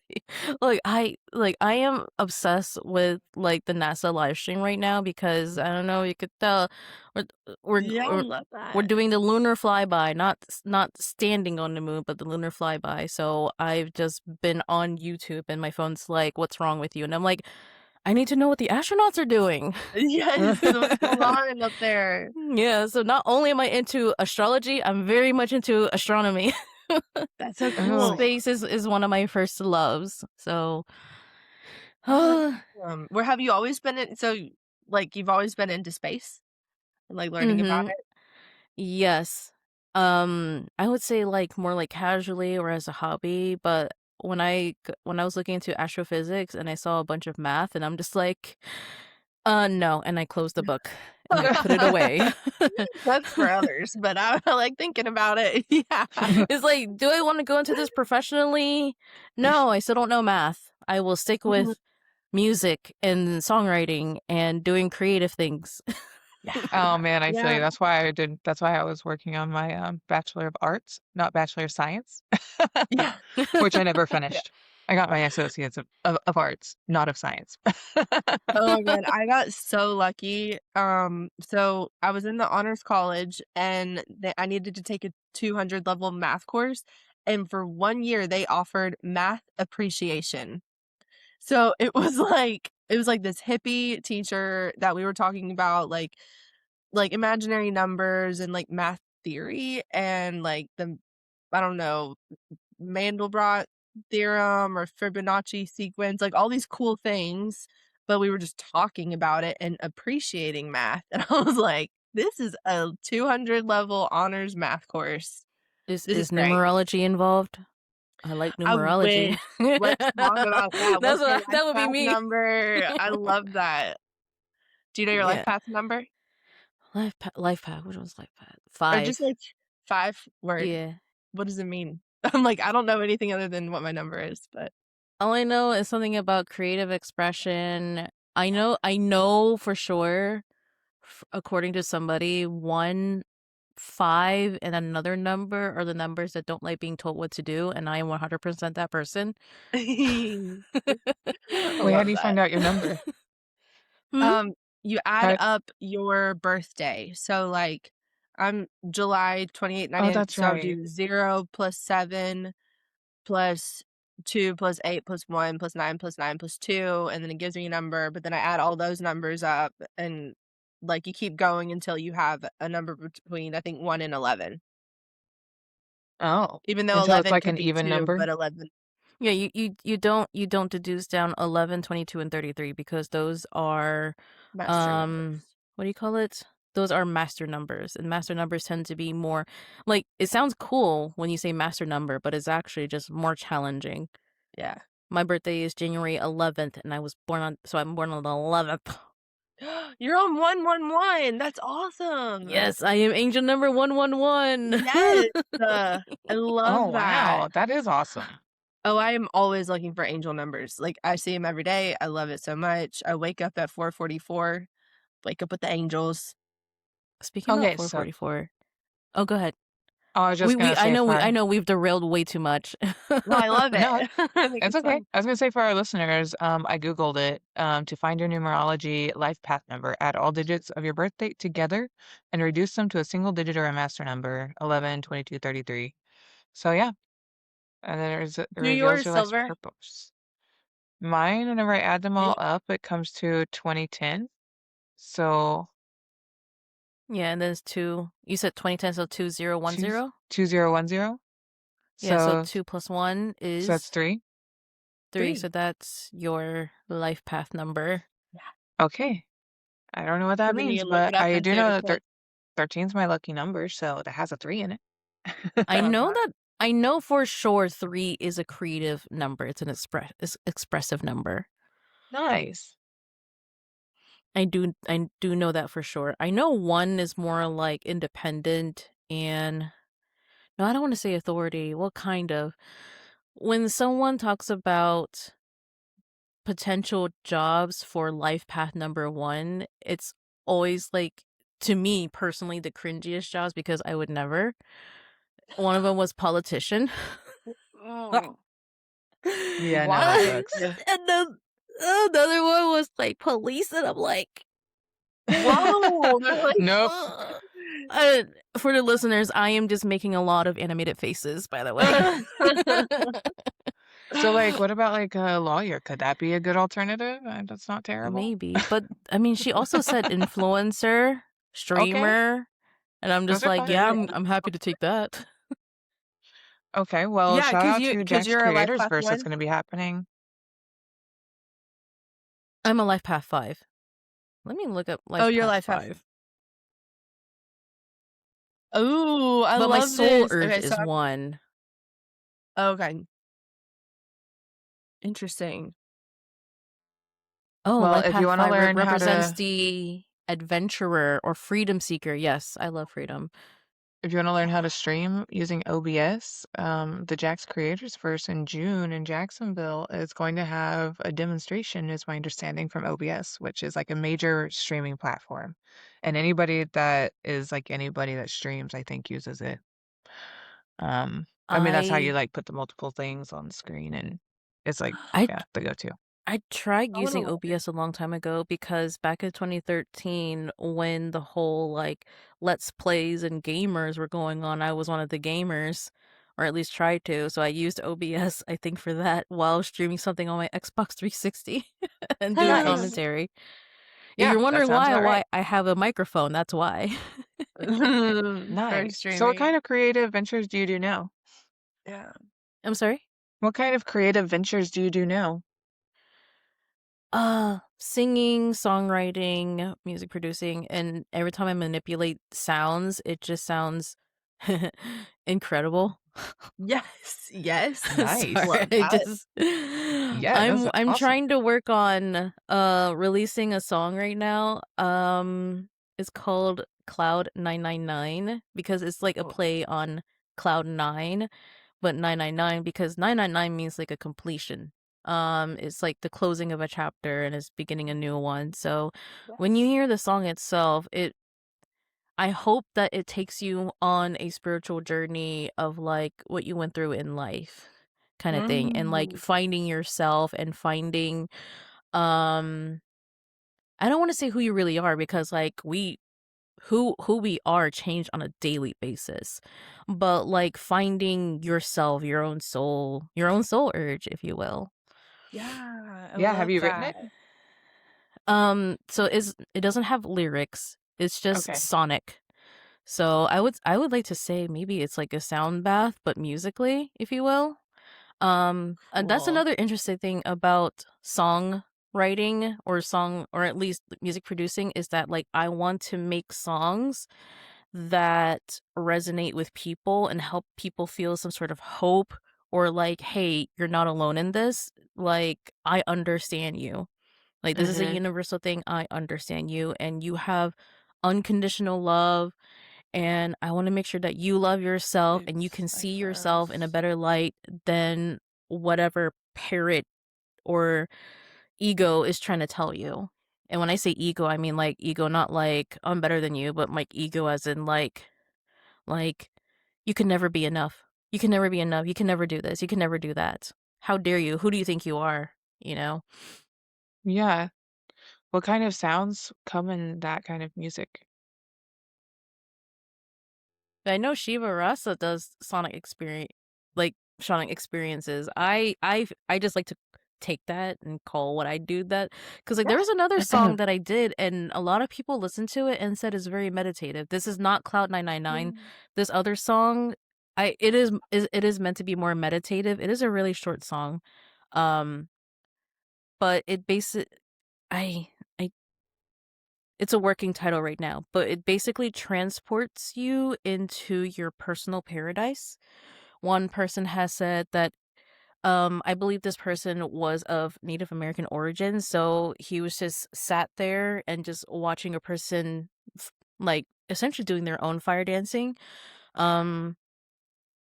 I am obsessed with like the NASA live stream right now because I don't know, you could tell we're we're yeah, I we're, love we're that. doing the lunar flyby, not standing on the moon, but the lunar flyby. So I've just been on YouTube and my phone's like, "What's wrong with you?" And I'm like, "I need to know what the astronauts are doing." Yes, what's going on up there? Yeah, so not only am I into astrology, I'm very much into astronomy. That's so Oh, cool. Space is one of my first loves. So, Oh, that's awesome. Where have you always been in so, like, you've always been into space and, like, learning about mhm. it? Yes. I would say like more like casually or as a hobby, but when I was looking into astrophysics and I saw a bunch of math and I'm just like, no, and I closed the book and I put it away. That's for others, but I like thinking about it. Yeah. It's like, do I want to go into this professionally? No, I still don't know math. I will stick with music and songwriting and doing creative things. Yeah. oh man, I feel Yeah. you. That's why I was working on my Bachelor of Arts, not Bachelor of Science, Yeah. which I never Yeah. finished. I got my Associates of Arts, not of Science. Oh my god, I got so lucky. So I was in the honors college and I needed to take a 200 level math course. And for 1 year, they offered math appreciation. So it was like this hippie teacher that we were talking about, like imaginary numbers and like math theory and like the I don't know Mandelbrot theorem or Fibonacci sequence, like all these cool things, but we were just talking about it and appreciating math. And I was like, this is a 200 level honors math course. This is Is great. numerology involved? I like I numerology. wish. Let's talk about that. That's What's your life that would be path me. number? I love that. Do you know your life Yeah. path number? Life path. Which one's life path? Or just 5. like 5 word? Yeah. What does it mean? I'm like, I don't know anything other than what my number is, but All I know is something about creative expression. I know for sure, according to somebody, 1, 5, and another number are the numbers that don't like being told what to do, and I am 100% that person. I Wait, how love do you that. find out your number? Hmm? Um, you add How, up your birthday. So, like, I'm July 28th, oh, 99, that's so I'll right. do 0 plus 7 plus 2 plus 8 plus 1 plus 9 plus 9 plus 2, and then it gives me a number, but then I add all those numbers up and, like, you keep going until you have a number between, I think, 1 and 11. Oh, Even though until it's 11 like could an be even 2, number. but 11 Yeah, you don't deduce down 11, 22, and 33 because those are master um numbers. what do you call it? Those are master numbers, and master numbers tend to be more like it sounds cool when you say master number, but it's actually just more challenging. Yeah. My birthday is January 11th, and I'm born on the 11th. You're on 111. That's awesome. Yes, I am angel number 111. Yes. I Oh, love that. wow. That is awesome. Oh, I am always looking for angel numbers. Like, I see them every day. I love it so much. I wake up at 4:44, wake up with the angels. Speaking about Okay, so 444. Oh, go ahead. Oh, I was just gonna I say know for I know we've derailed way too much. No, I love it. no, I think it's it's okay. fun. I was gonna say for our listeners, I Googled it, to find your numerology life path number, add all digits of your birth date together and reduce them to a single digit or a master number, 11, 22, 33. So yeah, and then it Do reveals yours your life's silver? purpose. Mine, whenever I add them all Really? up, it comes to 2010. So Yeah, and then it's you said 2010, so two 2010? 2010. Yeah, so So 2 plus 1 so that's is three. 3, so 3. that's your life path number. Yeah. Okay. I don't know what that So then means, you look but it up I and do say what know it that says. 13 is my lucky number, so that has a 3 in it. Okay. I know for sure 3 is a creative number. It's an expressive number. Nice. I do know that for sure. I know 1 is more like independent and no, I don't want to say authority. Well, kind of. When someone talks about potential jobs for life path number 1, it's always like, to me personally, the cringiest jobs because I would never. One of them was politician. Mm. Yeah, no, that Why? sucks. And then another one was like police, and I'm like, Whoa! They're like, Nope. ugh. Uh, for the listeners, I am just making a lot of animated faces, by the way. So, like, what about like a lawyer? Could that be a good alternative? That's not terrible. Maybe, but I mean, she also said influencer, Okay, streamer, and I'm those just are like, fun. yeah, yeah. I'm happy to take that. Okay, well, Yeah, shout because out to because Jack's you're a life Creators path Verse that's 1. going to be happening. I'm a life path 5. Let me look up Oh, life your path life path. 5. Ooh, I But my love soul this. urge Okay, so is 1. okay, interesting. Oh, Well, life if you path want to 5 learn how represents to the adventurer or freedom seeker. Yes, I love freedom. If you want to learn how to stream using OBS, the Jack's Creators Verse in June in Jacksonville is going to have a demonstration, is my understanding, from OBS, which is like a major streaming platform. And anybody that is like anybody that streams, I think, uses it. I mean, that's how you I like put the multiple things on the screen, and it's like, I yeah, the go-to. I tried I want to using learn it. OBS a long time ago because back in 2013 when the whole like let's plays and gamers were going on, I was one of the gamers or at least tried to. So I used OBS I think for that while streaming something on my Xbox 360 and doing Nice. commentary. If Yeah, you're that wondering sounds about why right. I have a microphone, that's why. For Nice. So what streaming. kind of creative ventures do you do now? Yeah. I'm sorry? What kind of creative ventures do you do now? Singing, songwriting, music producing, and every time I manipulate sounds, it just sounds incredible. Yes, yes. Nice. Sorry, Love that. Yeah, that's I'm awesome. trying to work on releasing a song right now. It's called Cloud 999 because it's like a Oh, play on Cloud 9, but 999 because 999 means like a completion. It's like the closing of a chapter and it's beginning a new one. So when you yes. hear the song itself, I hope that it takes you on a spiritual journey of like what you went through in life kind of thing and like Mm. finding yourself and finding um I don't want to say who you really are because like who we are change on a daily basis. But like finding yourself, your own soul urge, if you will. Yeah, I Yeah, have love you written that. it? So it doesn't have lyrics. It's just Okay. sonic. So I would like to say maybe it's like a sound bath, but musically, if you will. And that's Cool. another interesting thing about song writing or song or at least music producing is that like I want to make songs that resonate with people and help people feel some sort of hope or like, hey, you're not alone in this. Like, I understand you. Like, this is a Mhm. universal thing. I understand you, and you have unconditional love. And I want to make sure that you love yourself and you Oops, can I see yourself in a froze. better light than whatever parrot or ego is trying to tell you. And when I say ego, I mean like ego, not like I'm better than you, but like ego as in like you can never be enough. You can never be enough. You can never do this. You can never do that. How dare you? Who do you think you are? You know? Yeah. What kind of sounds come in that kind of music? I know Shiva Rasa does sonic experiences. I just like to take that and call what I do that, because like there was another song that I did and a lot of people listened to it and said it's very meditative. This is not Cloud 999. This other song, it is meant to be more meditative. It is a really short song. Um but I I it's a working title right now, but it basically transports you into your personal paradise. One person has said that I believe this person was of Native American origin, so he was just sat there and just watching a person like essentially doing their own fire dancing. Um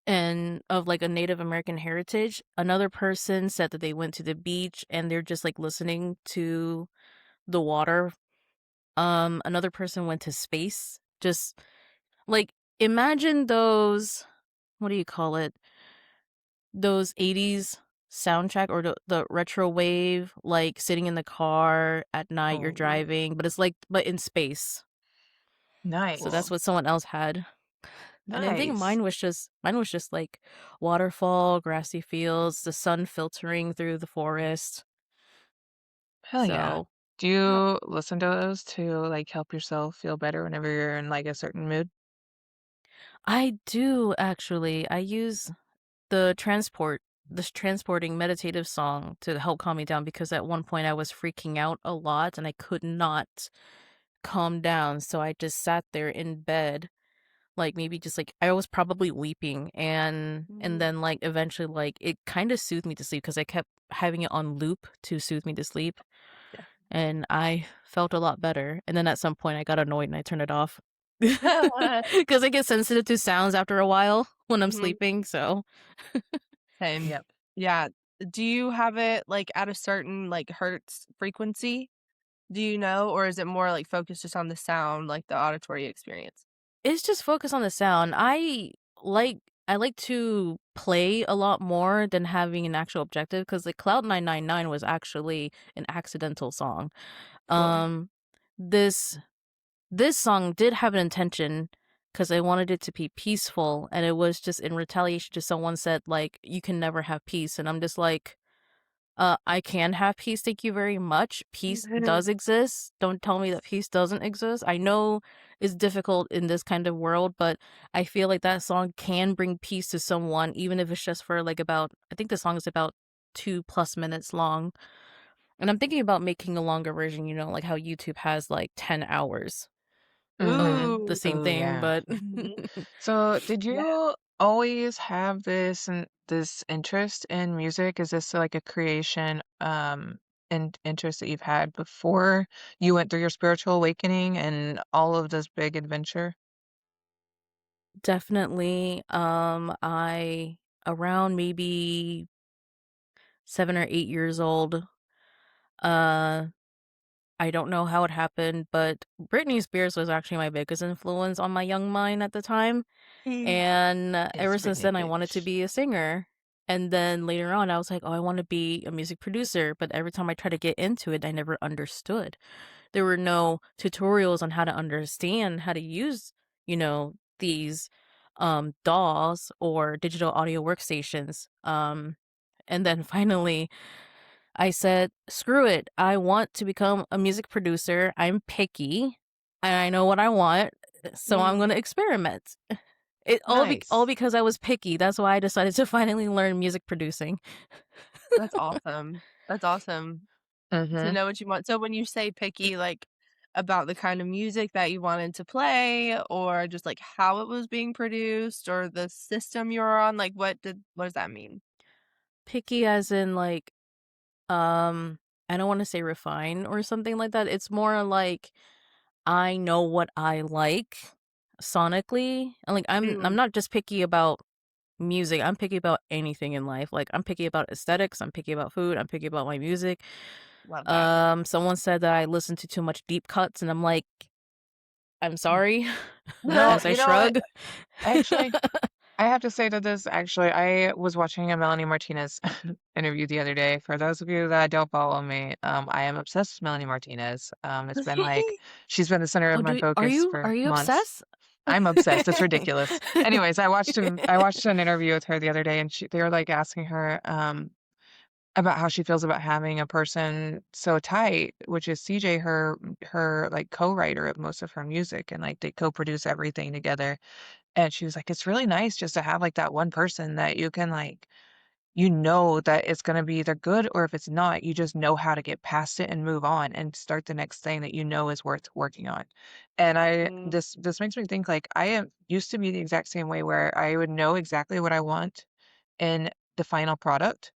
and of like a Native American heritage. Another person said that they went to the beach and they're just like listening to the water. Another person went to space. Just like imagine those, what do you call it? Those 80s soundtrack or the retro wave, like sitting in the car at night, you're Oh, driving, but it's like but in space. So that's Nice. cool. what someone else had. And I think Nice. mine was just like waterfall, grassy fields, the sun filtering through the forest. Hell yeah. So Do you listen to those to like help yourself feel better whenever you're in like a certain mood? I do actually. I use this transporting meditative song to help calm me down because at one point I was freaking out a lot and I could not calm down. So I just sat there in bed, like maybe just like I was probably weeping and then like eventually like it kind of soothed me to sleep because I kept having it on loop to soothe me to sleep Yeah. and I felt a lot better. And then at some point I got annoyed and I turned it off. Mhm. Because I get sensitive to sounds after a while when I'm sleeping, so Same. Yep. Yeah. Do you have it like at a certain like hertz frequency? Do you know, or is it more like focused just on the sound, like the auditory experience? it's just focus on the sound. Like I like to play a lot more than having an actual objective because like Cloud 999 was actually an accidental song. Cool. Um this this song did have an intention because I wanted it to be peaceful and it was just in retaliation to someone said like you can never have peace and I'm just like I can have peace, thank you very much. Peace does exist. Don't tell me that peace doesn't exist. I know it's difficult in this kind of world, but I feel like that song can bring peace to someone, even if it's just for like about, I think the song is about 2+ minutes long. And I'm thinking about making a longer version, like how YouTube has like 10 hours of Mm-hmm. the Ooh. same Oh thing, yeah. but Mhm. So did Yeah. you always have this interest in music? Is this like a creation and interest that you've had before you went through your spiritual awakening and all of this big adventure? definitely I around maybe 7 or 8 years old. Uh, I don't know how it happened, but Britney Spears was actually my biggest influence on my young mind at the time. And It's ever since Britney, then, I wanted to bitch. be a singer. And then later on, I was like, oh, I want to be a music producer. But every time I tried to get into it, I never understood. There were no tutorials on how to understand how to use, these DAWs or digital audio workstations. And then finally, I said, screw it. I want to become a music producer. I'm picky and I know what I want. So I'm going Mm, to experiment. All nice. because I was picky. That's why I decided to finally learn music producing. That's awesome. That's awesome to Mm-hmm. know what you want. So when you say picky, like about the kind of music that you wanted to play or just like how it was being produced or the system you were on, like what does that mean? Picky as in like I don't want to say refine or something like that. It's more like I know what I like sonically. And like I'm Mm, not just picky about music. I'm picky about anything in life. Like I'm picky about aesthetics, I'm picky about food, I'm picky about my music. love that. Someone said that I listen to too much deep cuts and I'm like, I'm sorry, No, as I you know what? shrug. Actually, I have to say to this, actually, I was watching a Melanie Martinez interview the other day. For those of you that don't follow me, I am obsessed with Melanie Martinez. It's been like she's been the center of Oh, my do focus are for you months. obsessed? I'm obsessed. It's ridiculous. Anyways, I watched an interview with her the other day, and they were like asking her about how she feels about having a person so tight, which is CJ, her like co-writer of most of her music, and like they co-produce everything together. And she was like, "It's really nice just to have, like, that one person that you can, like you know that it's gonna be either good or if it's not, you just know how to get past it and move on and start the next thing that you know is worth working on." And Mm, this makes me think, like, I am used to be the exact same way where I would know exactly what I want in the final product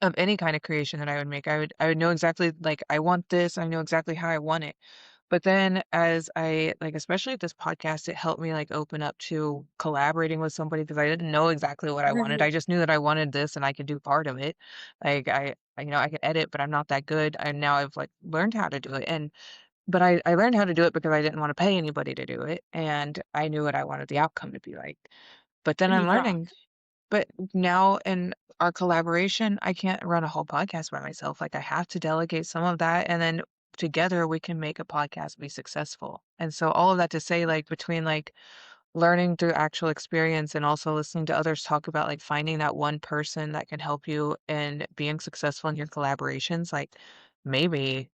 of any kind of creation that I would make. I would know exactly, like, I want this, I know exactly how I want it. But then as I like, especially with this podcast, it helped me like open up to collaborating with somebody because I didn't know exactly what I wanted. I just knew that I wanted this and I could do part of it. Like you know, I can edit, but I'm not that good. And now I've like learned how to do it. And but I learned how to do it because I didn't want to pay anybody to do it. And I knew what I wanted the outcome to be like. But then I'm yeah. learning. But now in our collaboration, I can't run a whole podcast by myself. Like I have to delegate some of that and then together we can make a podcast be successful. And so all of that to say like between like learning through actual experience and also listening to others talk about like finding that one person that can help you in being successful in your collaborations, like maybe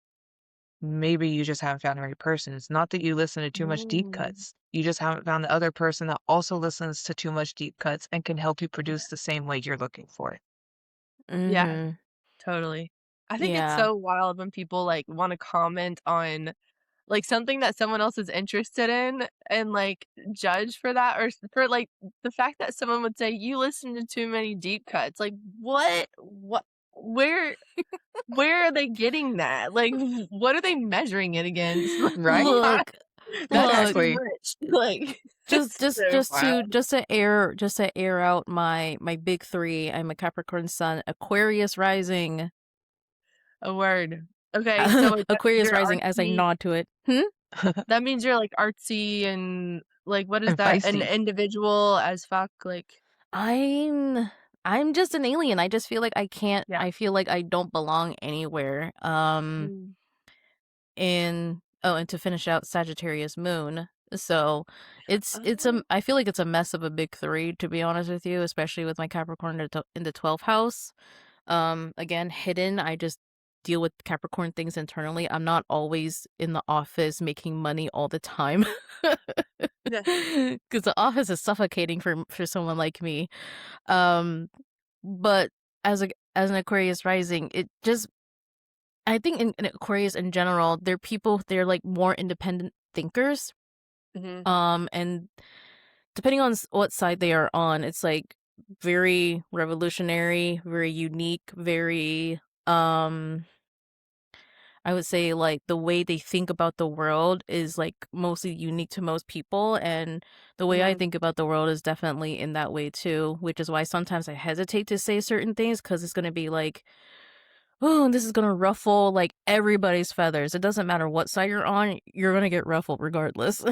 maybe you just haven't found the right person. It's not that you listen to too much deep Mm, cuts. You just haven't found the other person that also listens to too much deep cuts and can help you yeah. produce the same way you're looking for it. Yeah, Mhm. totally. I think it's Yeah. so wild when people, like, wanna comment on, like, something that someone else is interested in and, like, judge for that or for, like, the fact that someone would say, "You listen to too many deep cuts." Like, what? What? Where where are they getting that? Like, what are they measuring it against? Like, Right? why? Look, That's too look, Exactly. much. Like, just it's just so just to wild. air out my big 3. I'm a Capricorn Sun, Aquarius rising. A word. Okay, so, like, that means Aquarius you're rising as I artsy. nod to it. Hmm? That means you're, like, artsy and, like, what is And that? An feisty. individual as fuck, like I'm I'm just an alien. I just feel like yeah. I feel like I don't belong anywhere. Mm. And to finish out Sagittarius moon. So Oh. I feel like it's a mess of a big 3 to be honest with you, especially with my Capricorn in the 12th house. Again, hidden, I just deal with Capricorn things internally. I'm not always in the office making money all the time. Yeah. Cuz the office is suffocating for someone like me. Um but as an Aquarius rising, it just I think in Aquarius in general, they're like more independent thinkers. Mhm. And depending on what side they are on, it's like very revolutionary, very unique, very I would say like the way they think about the world is like mostly unique to most people, and the way I Mhm. think about the world is definitely in that way too, which is why sometimes I hesitate to say certain things because it's going to be like, oh, this is gonna ruffle like everybody's feathers. It doesn't matter what side you're on, you're gonna get ruffled regardless.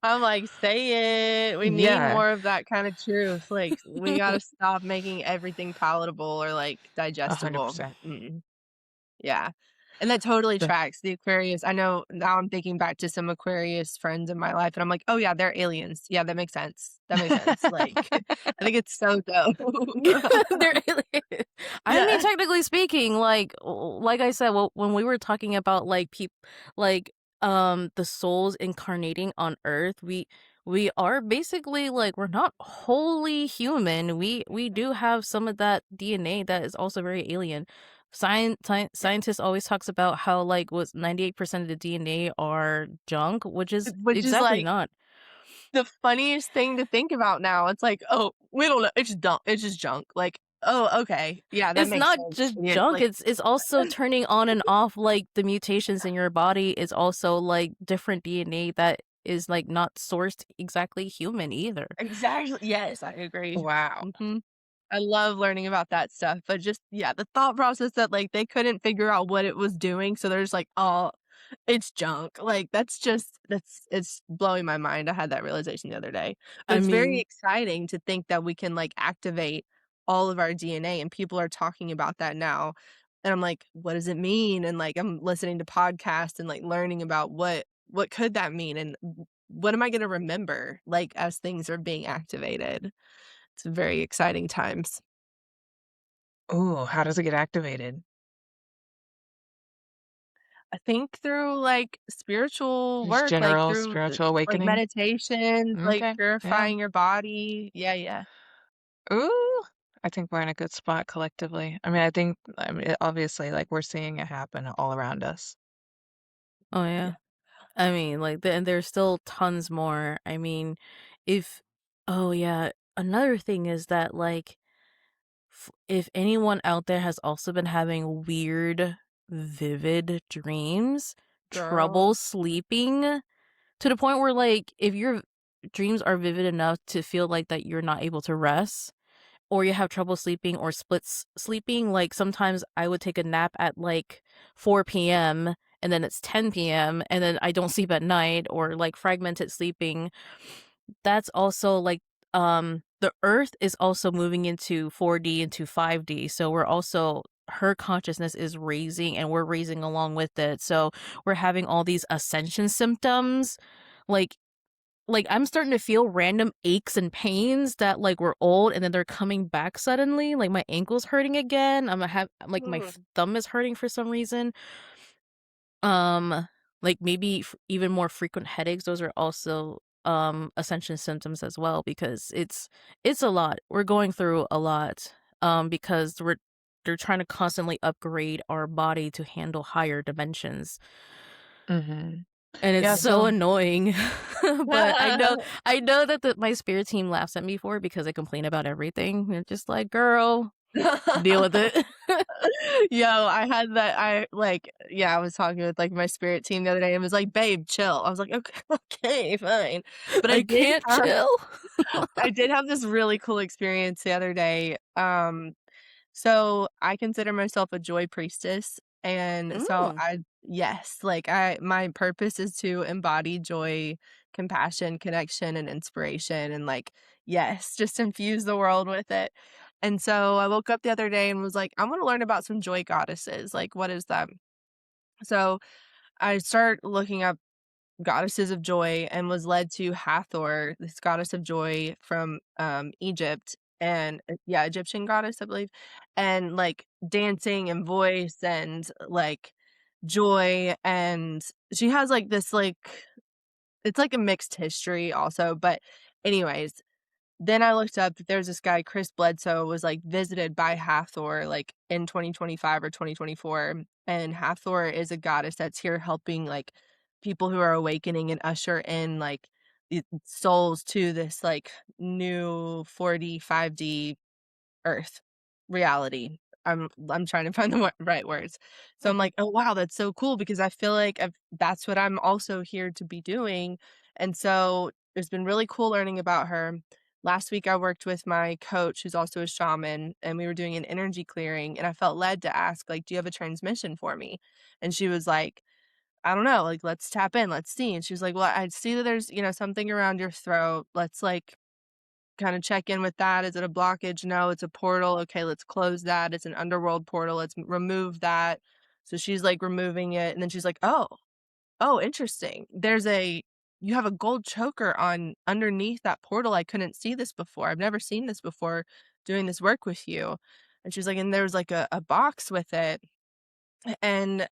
I'm like, "Say it. We need Yeah, more of that kinda truth." Like, we gotta stop making everything palatable or, like, digestible. 100%. Mm. Yeah. And that totally The tracks. The Aquarius I know now I'm thinking back to some Aquarius friends in my life, and I'm like, "Oh, yeah, they're aliens. Yeah, that makes sense. That makes sense." Like, I think it's so dope. They're I mean, Yeah. technically speaking, like I said, well, when we were talking about like the souls incarnating on Earth, we are basically like we're not wholly human. We do have some of that DNA that is also very alien. Yeah. Scientists always talks about how like was 98% of the DNA are junk, which is Which is, exactly like, not. the funniest thing to think about now. It's like, "Oh, we don't know. It's just junk." Like, "Oh, okay. Yeah, that It's makes not sense." just And it's junk, like it's also turning on and off, like, the mutations in your body is also, like, different DNA that is, like, not sourced exactly human either. exactly. Yes, I agree. wow. Mhm. I love learning about that stuff, but just yeah, the thought process that, like, they couldn't figure out what it was doing, so they're just like, "Oh, It's junk. Like, it's blowing my mind. I had that realization the other day. But I it's very mean, exciting to think that we can, like, activate all of our DNA, and people are talking about that now. And I'm like, "What does it mean?" And, like, I'm listening to podcasts and, like, learning about what could that mean, and what am I gonna remember, like, as things are being activated. It's very exciting times. Ooh, how does it get activated? I think through, like, spiritual Just work, like, general through, spiritual like, awakening? meditations, like, Okay, yeah. purifying your body. Yeah, yeah. Ooh, I think we're in a good spot collectively. I mean, obviously, like, we're seeing it happen all around us. oh Yeah. yeah. I mean, like, and there's still tons more. I mean, if, oh yeah, another thing is that, like, if anyone out there has also been having weird, vivid dreams, trouble Girl. sleeping, to the point where, like, if your dreams are vivid enough to feel like that you're not able to rest, or you have trouble sleeping or sleeping, like, sometimes I would take a nap at, like, 4 p.m., and then it's 10 p.m., and then I don't sleep at night, or, like, fragmented sleeping. That's also, like, the Earth is also moving into 4D, into 5D, so we're also her consciousness is raising, and we're raising along with it, so we're having all these ascension symptoms, like I'm starting to feel random aches and pains that, like, were old, and then they're coming back suddenly, like, my ankle's hurting again, like, my Mm. thumb is hurting for some reason, um, like, maybe even more frequent headaches, those are also, ascension symptoms as well, because it's a lot, we're going through a lot, because they're trying to constantly upgrade our body to handle higher dimensions. Mhm. And it's Yeah, so so annoying, but I know that my spirit team laughs at me for it because I complain about everything. They're just like, "Girl, deal with it." Yo, I had that I was talking with, like, my spirit team the other day and was like, "Babe, chill." I was like, "Okay, okay, fine." But I can't chill. I did have this really cool experience the other day. So I consider myself a joy priestess, and so Mm. I yes, like, my purpose is to embody joy, compassion, connection, and inspiration, and, like, yes, just infuse the world with it. And so I woke up the other day and was like, "I wanna learn about some joy goddesses, like, what is that?" So I start looking up goddesses of joy and was led to Hathor, this goddess of joy from, Egypt, and yeah, Egyptian goddess, I believe, and, like, dancing and voice and, like, joy, and she has, like, this, like it's like a mixed history also, but anyways, then I looked up, there's this guy, Chris Bledsoe, was, like, visited by Hathor, like, in 2025 or 2024, and Hathor is a goddess that's here helping, like, people who are awakening and usher in, like, souls to this, like, new 4D, 5D Earth reality. I'm trying to find the right words. So I'm like, "Oh, wow, that's so cool," because I feel like that's what I'm also here to be doing, and so it's been really cool learning about her. Last week, I worked with my coach, who's also a shaman, and we were doing an energy clearing, and I felt led to ask, like, "Do you have a transmission for me?" And she was like, "I don't know, like, let's tap in, let's see." And she was like, "Well, I see that there's, something around your throat. Let's, like, kinda check in with that. Is it a blockage? No, it's a portal. Okay, let's close that. It's an underworld portal. Let's remove that." So she's, like, removing it, and then she's like, "Oh, interesting. You have a gold choker on underneath that portal. I couldn't see this before. I've never seen this before doing this work with you." And she's like, "And there's, like, a box with it." And,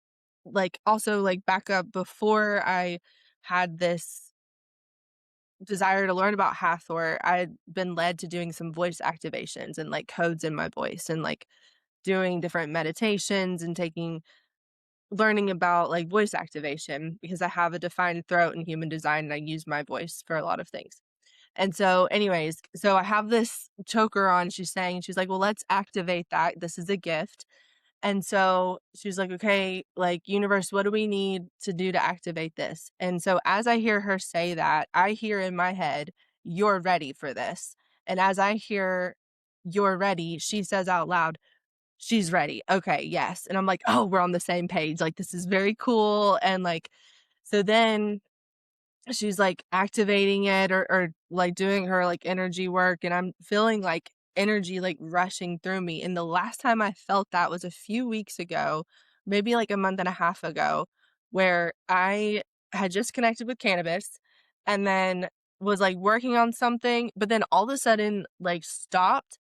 like, also, like, back up before I had this desire to learn about Hathor, I'd been led to doing some voice activations and, like, codes in my voice and, like, doing different meditations and learning about, like, voice activation because I have a defined throat in human design and I use my voice for a lot of things. And so anyways, so I have this choker on, she's like, "Well, let's activate that. This is a gift." And so she's like, "Okay, like, universe, what do we need to do to activate this?" And so as I hear her say that, I hear in my head, "You're ready for this." And as I hear "You're ready," she says out loud, she's ready. Okay, yes. And I'm like, oh, we're on the same page. Like, this is very cool. And like, so then she's like activating it or like doing her like energy work, and I'm feeling like energy like rushing through me. And the last time I felt that was a few weeks ago, maybe like a month and a half ago, where I had just connected with cannabis and then was like working on something, but then all of a sudden like stopped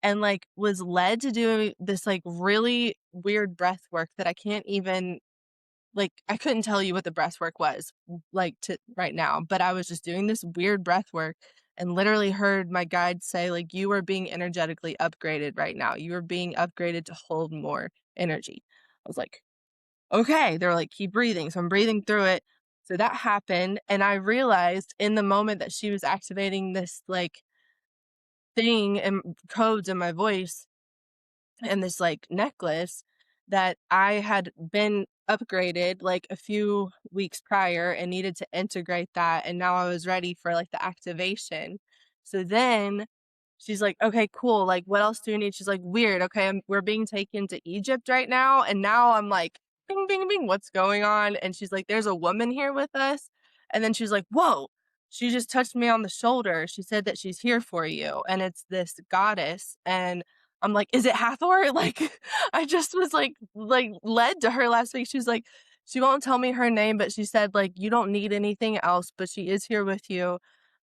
and like was led to do this like really weird breath work that I can't even like, I couldn't tell you what the breath work was, like, to right now, but I was just doing this weird breath work and literally heard my guide say, like, "You are being energetically upgraded right now. You are being upgraded to hold more energy." I was like, "Okay." They were like, "Keep breathing." So I'm breathing through it. So that happened, and I realized in the moment that she was activating this, like, thing and codes in my voice and this like necklace that I had been upgraded like a few weeks prior and needed to integrate that. And now I was ready for like the activation. So then she's like, okay, cool. Like, what else do you need? She's like, weird. Okay, we're being taken to Egypt right now. And now I'm like, bing, bing, bing, what's going on? And she's like, there's a woman here with us. And then she's like, whoa, she just touched me on the shoulder. She said that she's here for you. And it's this goddess. And I'm like, "Is it Hathor?" Like, I just was like led to her last week. She was like, she won't tell me her name, but she said like, "You don't need anything else, but she is here with you."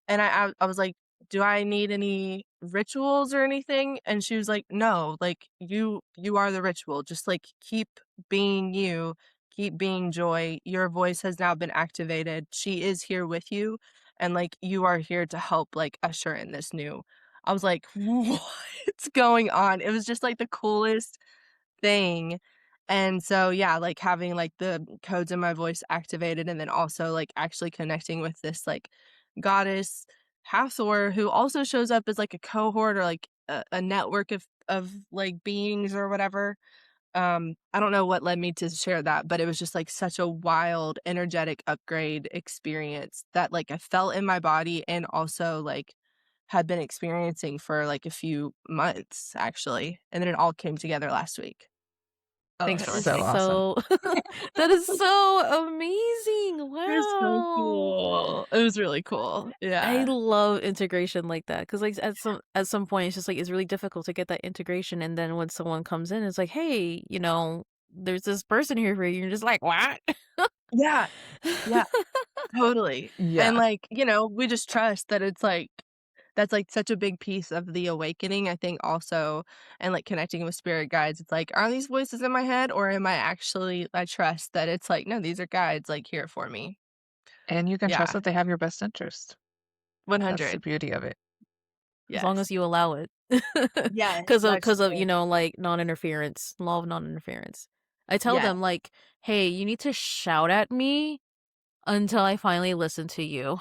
And I was like, "Do I need any rituals or anything?" And she was like, "No, like you are the ritual. Just like keep being you, keep being joy. Your voice has now been activated. She is here with you, and like you are here to help like usher in this new." I was like, "What's going on?" It was just like the coolest thing. And so, yeah, like having like the codes in my voice activated and then also like actually connecting with this like goddess Hathor who also shows up as like a cohort or like a network of like beings or whatever. I don't know what led me to share that, but it was just like such a wild, energetic upgrade experience that like I felt in my body and also like had been experiencing for like a few months actually. And then it all came together last week. Oh, Thanks That for that's is so listening. awesome. so that is so amazing. It was so Wow. cool. It was really cool. I Yeah. love integration like that because like at some point it's just like it's really difficult to get that integration, and then when someone comes in, it's like, hey, there's this person here for you. You're just like, what? Yeah. Yeah. Totally. And Yeah. like, we just trust that it's like that's like such a big piece of the awakening, I think also, and like connecting with spirit guides. It's like, are these voices in my head or am I trust that it's like, no, these are guides like here for me. And you can trust Yeah. that they have your best interest. That's the 100. beauty of it. As long Yes. as you allow it. Yes, that's Because of, true. like non-interference, law of non-interference. I tell Yes. them like, hey, you need to shout at me until I finally listen to you.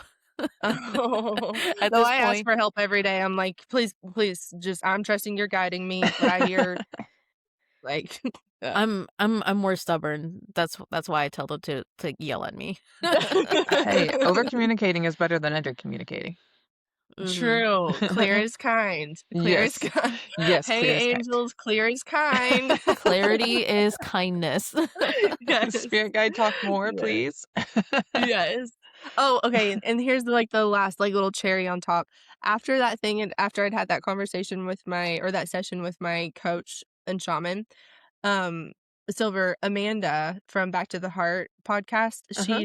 Oh, At no, this I ask point, for help every day. I'm like, please, please, just I'm trusting you're guiding me. What I hear, like, yeah. I'm more stubborn. That's why I tell them to yell at me. Hey, over communicating is better than under communicating. Mhm. True. Clear is kind. Clear is Yes. kind. Yes, Hey, clear as kind. angels, clear is kind. Clarity is kindness. Yes. Spirit guide talk more, Yes. please. Yes. Oh, okay, and here's the last, like, little cherry on top. After that thing and after I'd had that conversation with that session with my coach and shaman, um, Silver, Amanda from Back to the Heart podcast, Uh-huh.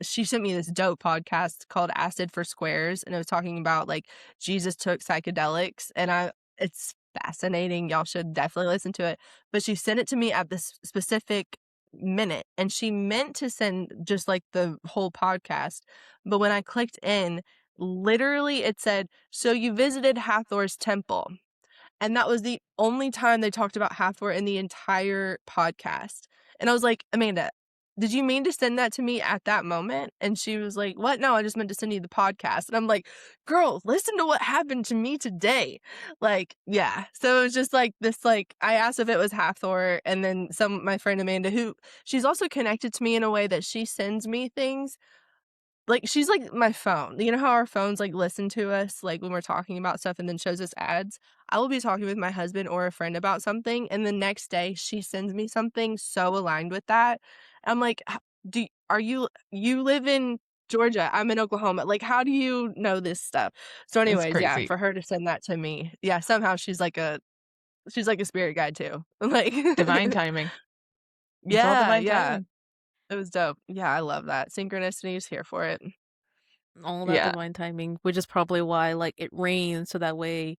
she sent me this dope podcast called Acid for Squares, and it was talking about, like, Jesus took psychedelics, and it's fascinating, y'all should definitely listen to it, but she sent it to me at this specific minute, and she meant to send just, like, the whole podcast, but when I clicked in, literally it said, "So you visited Hathor's temple." And that was the only time they talked about Hathor in the entire podcast. And I was like, "Amanda, did you mean to send that to me at that moment?" And she was like, "What? No, I just meant to send you the podcast." And I'm like, "Girl, listen to what happened to me today." Like, yeah. So it was just like this, like, I asked if it was Hathor, and then my friend Amanda, who she's also connected to me in a way that she sends me things like, she's like my phone. You know how our phones, like, listen to us, like, when we're talking about stuff and then shows us ads? I will be talking with my husband or a friend about something, and the next day, she sends me something so aligned with that. I'm like, "H do are you live in Georgia, I'm in Oklahoma, like, how do you know this stuff?" So It's anyways, yeah, crazy. for her to send that to me, yeah, somehow she's like a spirit guide too. Like Divine timing. It's all Yeah, divine yeah. timing. It was dope. Yeah, I love that. Synchronicity is here for it. All that Yeah. divine timing, which is probably why like it rains so that way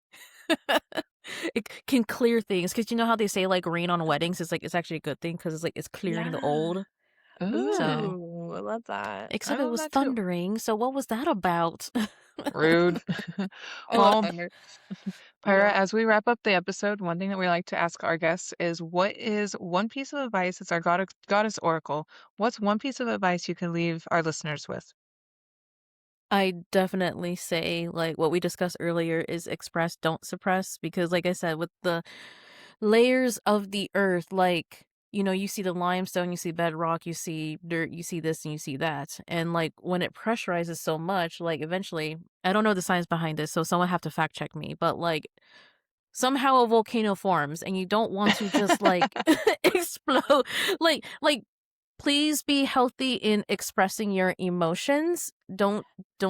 can clear things. Because you know how they say like rain on weddings is like it's actually a good thing because it's like it's clearing the Yeah. old. So Ooh, I love that. I except it love was that too. thundering. So what was that about? Rude. I love Well, thunder. Pyra, Yeah. as we wrap up the episode, one thing that we like to ask our guests is what is one piece of advice? It's our goddess oracle. What's one piece of advice you can leave our listeners with? I definitely say like what we discussed earlier is express, don't suppress. Because like I said, with the layers of the earth, like you see the limestone, you see bedrock, you see dirt, you see this and you see that. And like when it pressurizes so much, like eventually, I don't know the science behind this, so someone have to fact check me, but like somehow a volcano forms and you don't want to just like explode. Like please be healthy in expressing your emotions. Don't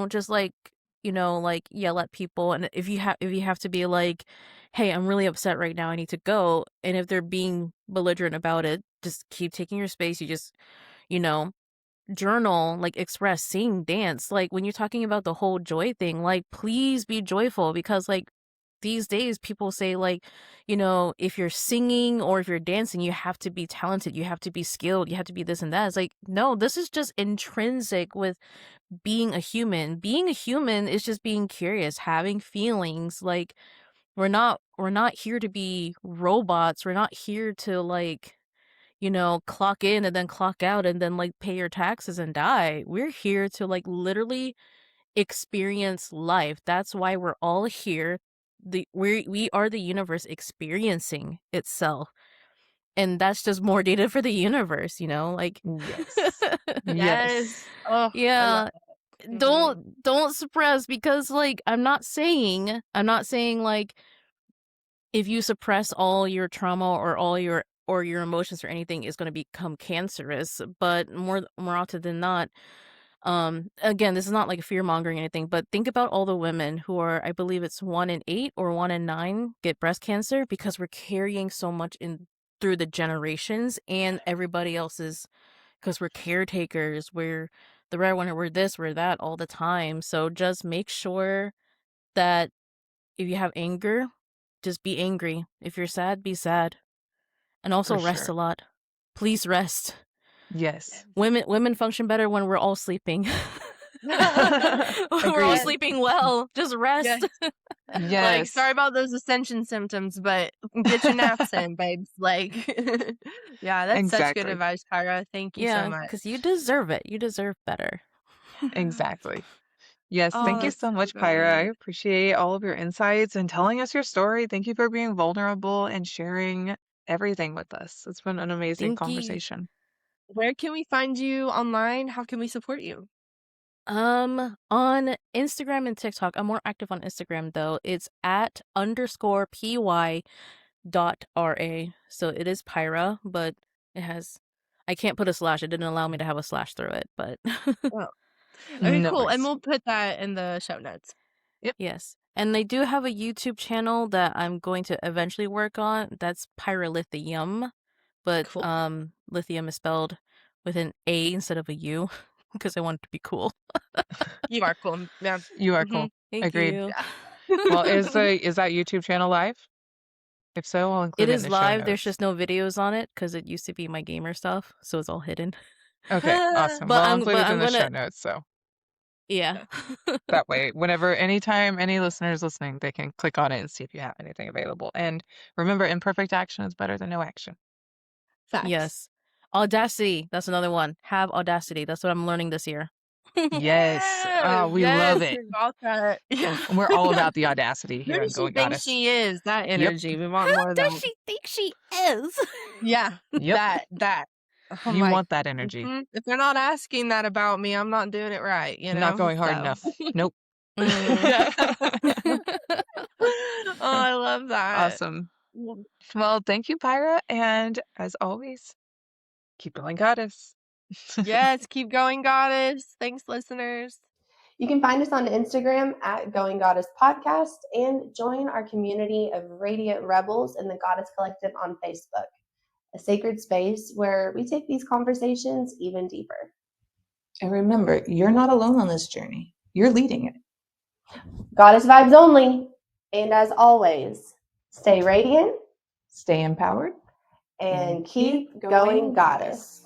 just like, like yell at people. And if you have to be like, "Hey, I'm really upset right now. I need to go." And if they're being belligerent about it, just keep taking your space. You just, you know, journal, like express, sing, dance. Like when you're talking about the whole joy thing, like please be joyful because like these days people say like, if you're singing or if you're dancing, you have to be talented, you have to be skilled, you have to be this and that. It's like, no, this is just intrinsic with being a human. Being a human is just being curious, having feelings. Like we're not here to be robots. We're not here to like clock in and then clock out and then like pay your taxes and die. We're here to like literally experience life. That's why we're all here. We are the universe experiencing itself. And that's just more data for the universe, like Yes. Yes. Yes. Oh, I love yeah, that. Mhm. don't suppress because like I'm not saying like if you suppress all your trauma or all your emotions or anything is going to become cancerous, but more often than not, again, this is not like fear mongering or anything, but think about all the women who are, I believe it's 1 in 8 or 1 in 9 get breast cancer because we're carrying so much in through the generations and everybody else's, because we're caretakers, we're the breadwinner, we're this, we're that all the time. So just make sure that if you have anger, just be angry. If you're sad, be sad. And also For rest a sure. lot. Please rest. Yes. Women function better when we're all sleeping. We're all Agreed. sleeping well. Just Yes. rest. Like, Yes. sorry about those ascension symptoms, but get your naps in, babes. Like, yeah, that's such good Exactly. advice, Pyra. Thank you so Yeah, much. because you deserve it. You deserve better. Exactly. Yes, thank Oh, you that's so so much, Pyra. I good. appreciate all of your insights and telling us your story. Thank you for being vulnerable and sharing everything with us. It's been an amazing Thank you. conversation. Where can we find you online? How can we support you? On Instagram and TikTok, I'm more active on Instagram though. It's at _py.ra. So it is Pyra, but it has, I can't put a slash. It didn't allow me to have a slash through it, but Oh, okay, No cool. And worries. we'll put that in the show notes. Yep. yes. And they do have a YouTube channel that I'm going to eventually work on. That's Pyralithium, but Cool. lithium is spelled with an A instead of a U because I want it to be cool. You are cool. Yeah. You are Mm-hmm. cool. Thank Agreed. you. Well, is that YouTube channel live? If so, I'll It include it in is the show live. There's notes. just no videos on it because it used to be my gamer stuff, so it's all hidden. Okay, awesome. But Well, I'll I'm include but it in I'm the show gonna notes. So yeah. that way, anytime any listeners listening, they can click on it and see if you have anything available. And remember, imperfect action is better than no action. Facts. Yes. Audacity. That's another one. Have audacity. That's what I'm learning this year. Yes. Yes, We yes, love it. we want that. Yeah. We're all about the audacity Who here on does she Going think Goddess. she is? That Yep. energy. We want Who more of does that. she think she is? Yeah, Yep. that. I'm You like, want that energy. if they're not asking that about me, I'm not doing it right, you know? Not going hard So- enough. Nope. Mm. Oh, I love that. Awesome. Well, thank you, Pyra. And as always, keep going, goddess. Yes, keep going, goddess. Thanks, listeners. You can find us on Instagram at Going Goddess Podcast and join our community of radiant rebels in the Goddess Collective on Facebook, a sacred space where we take these conversations even deeper. And remember, you're not alone on this journey. You're leading it. Goddess vibes only. And as always, stay radiant Stay empowered and keep going, goddess.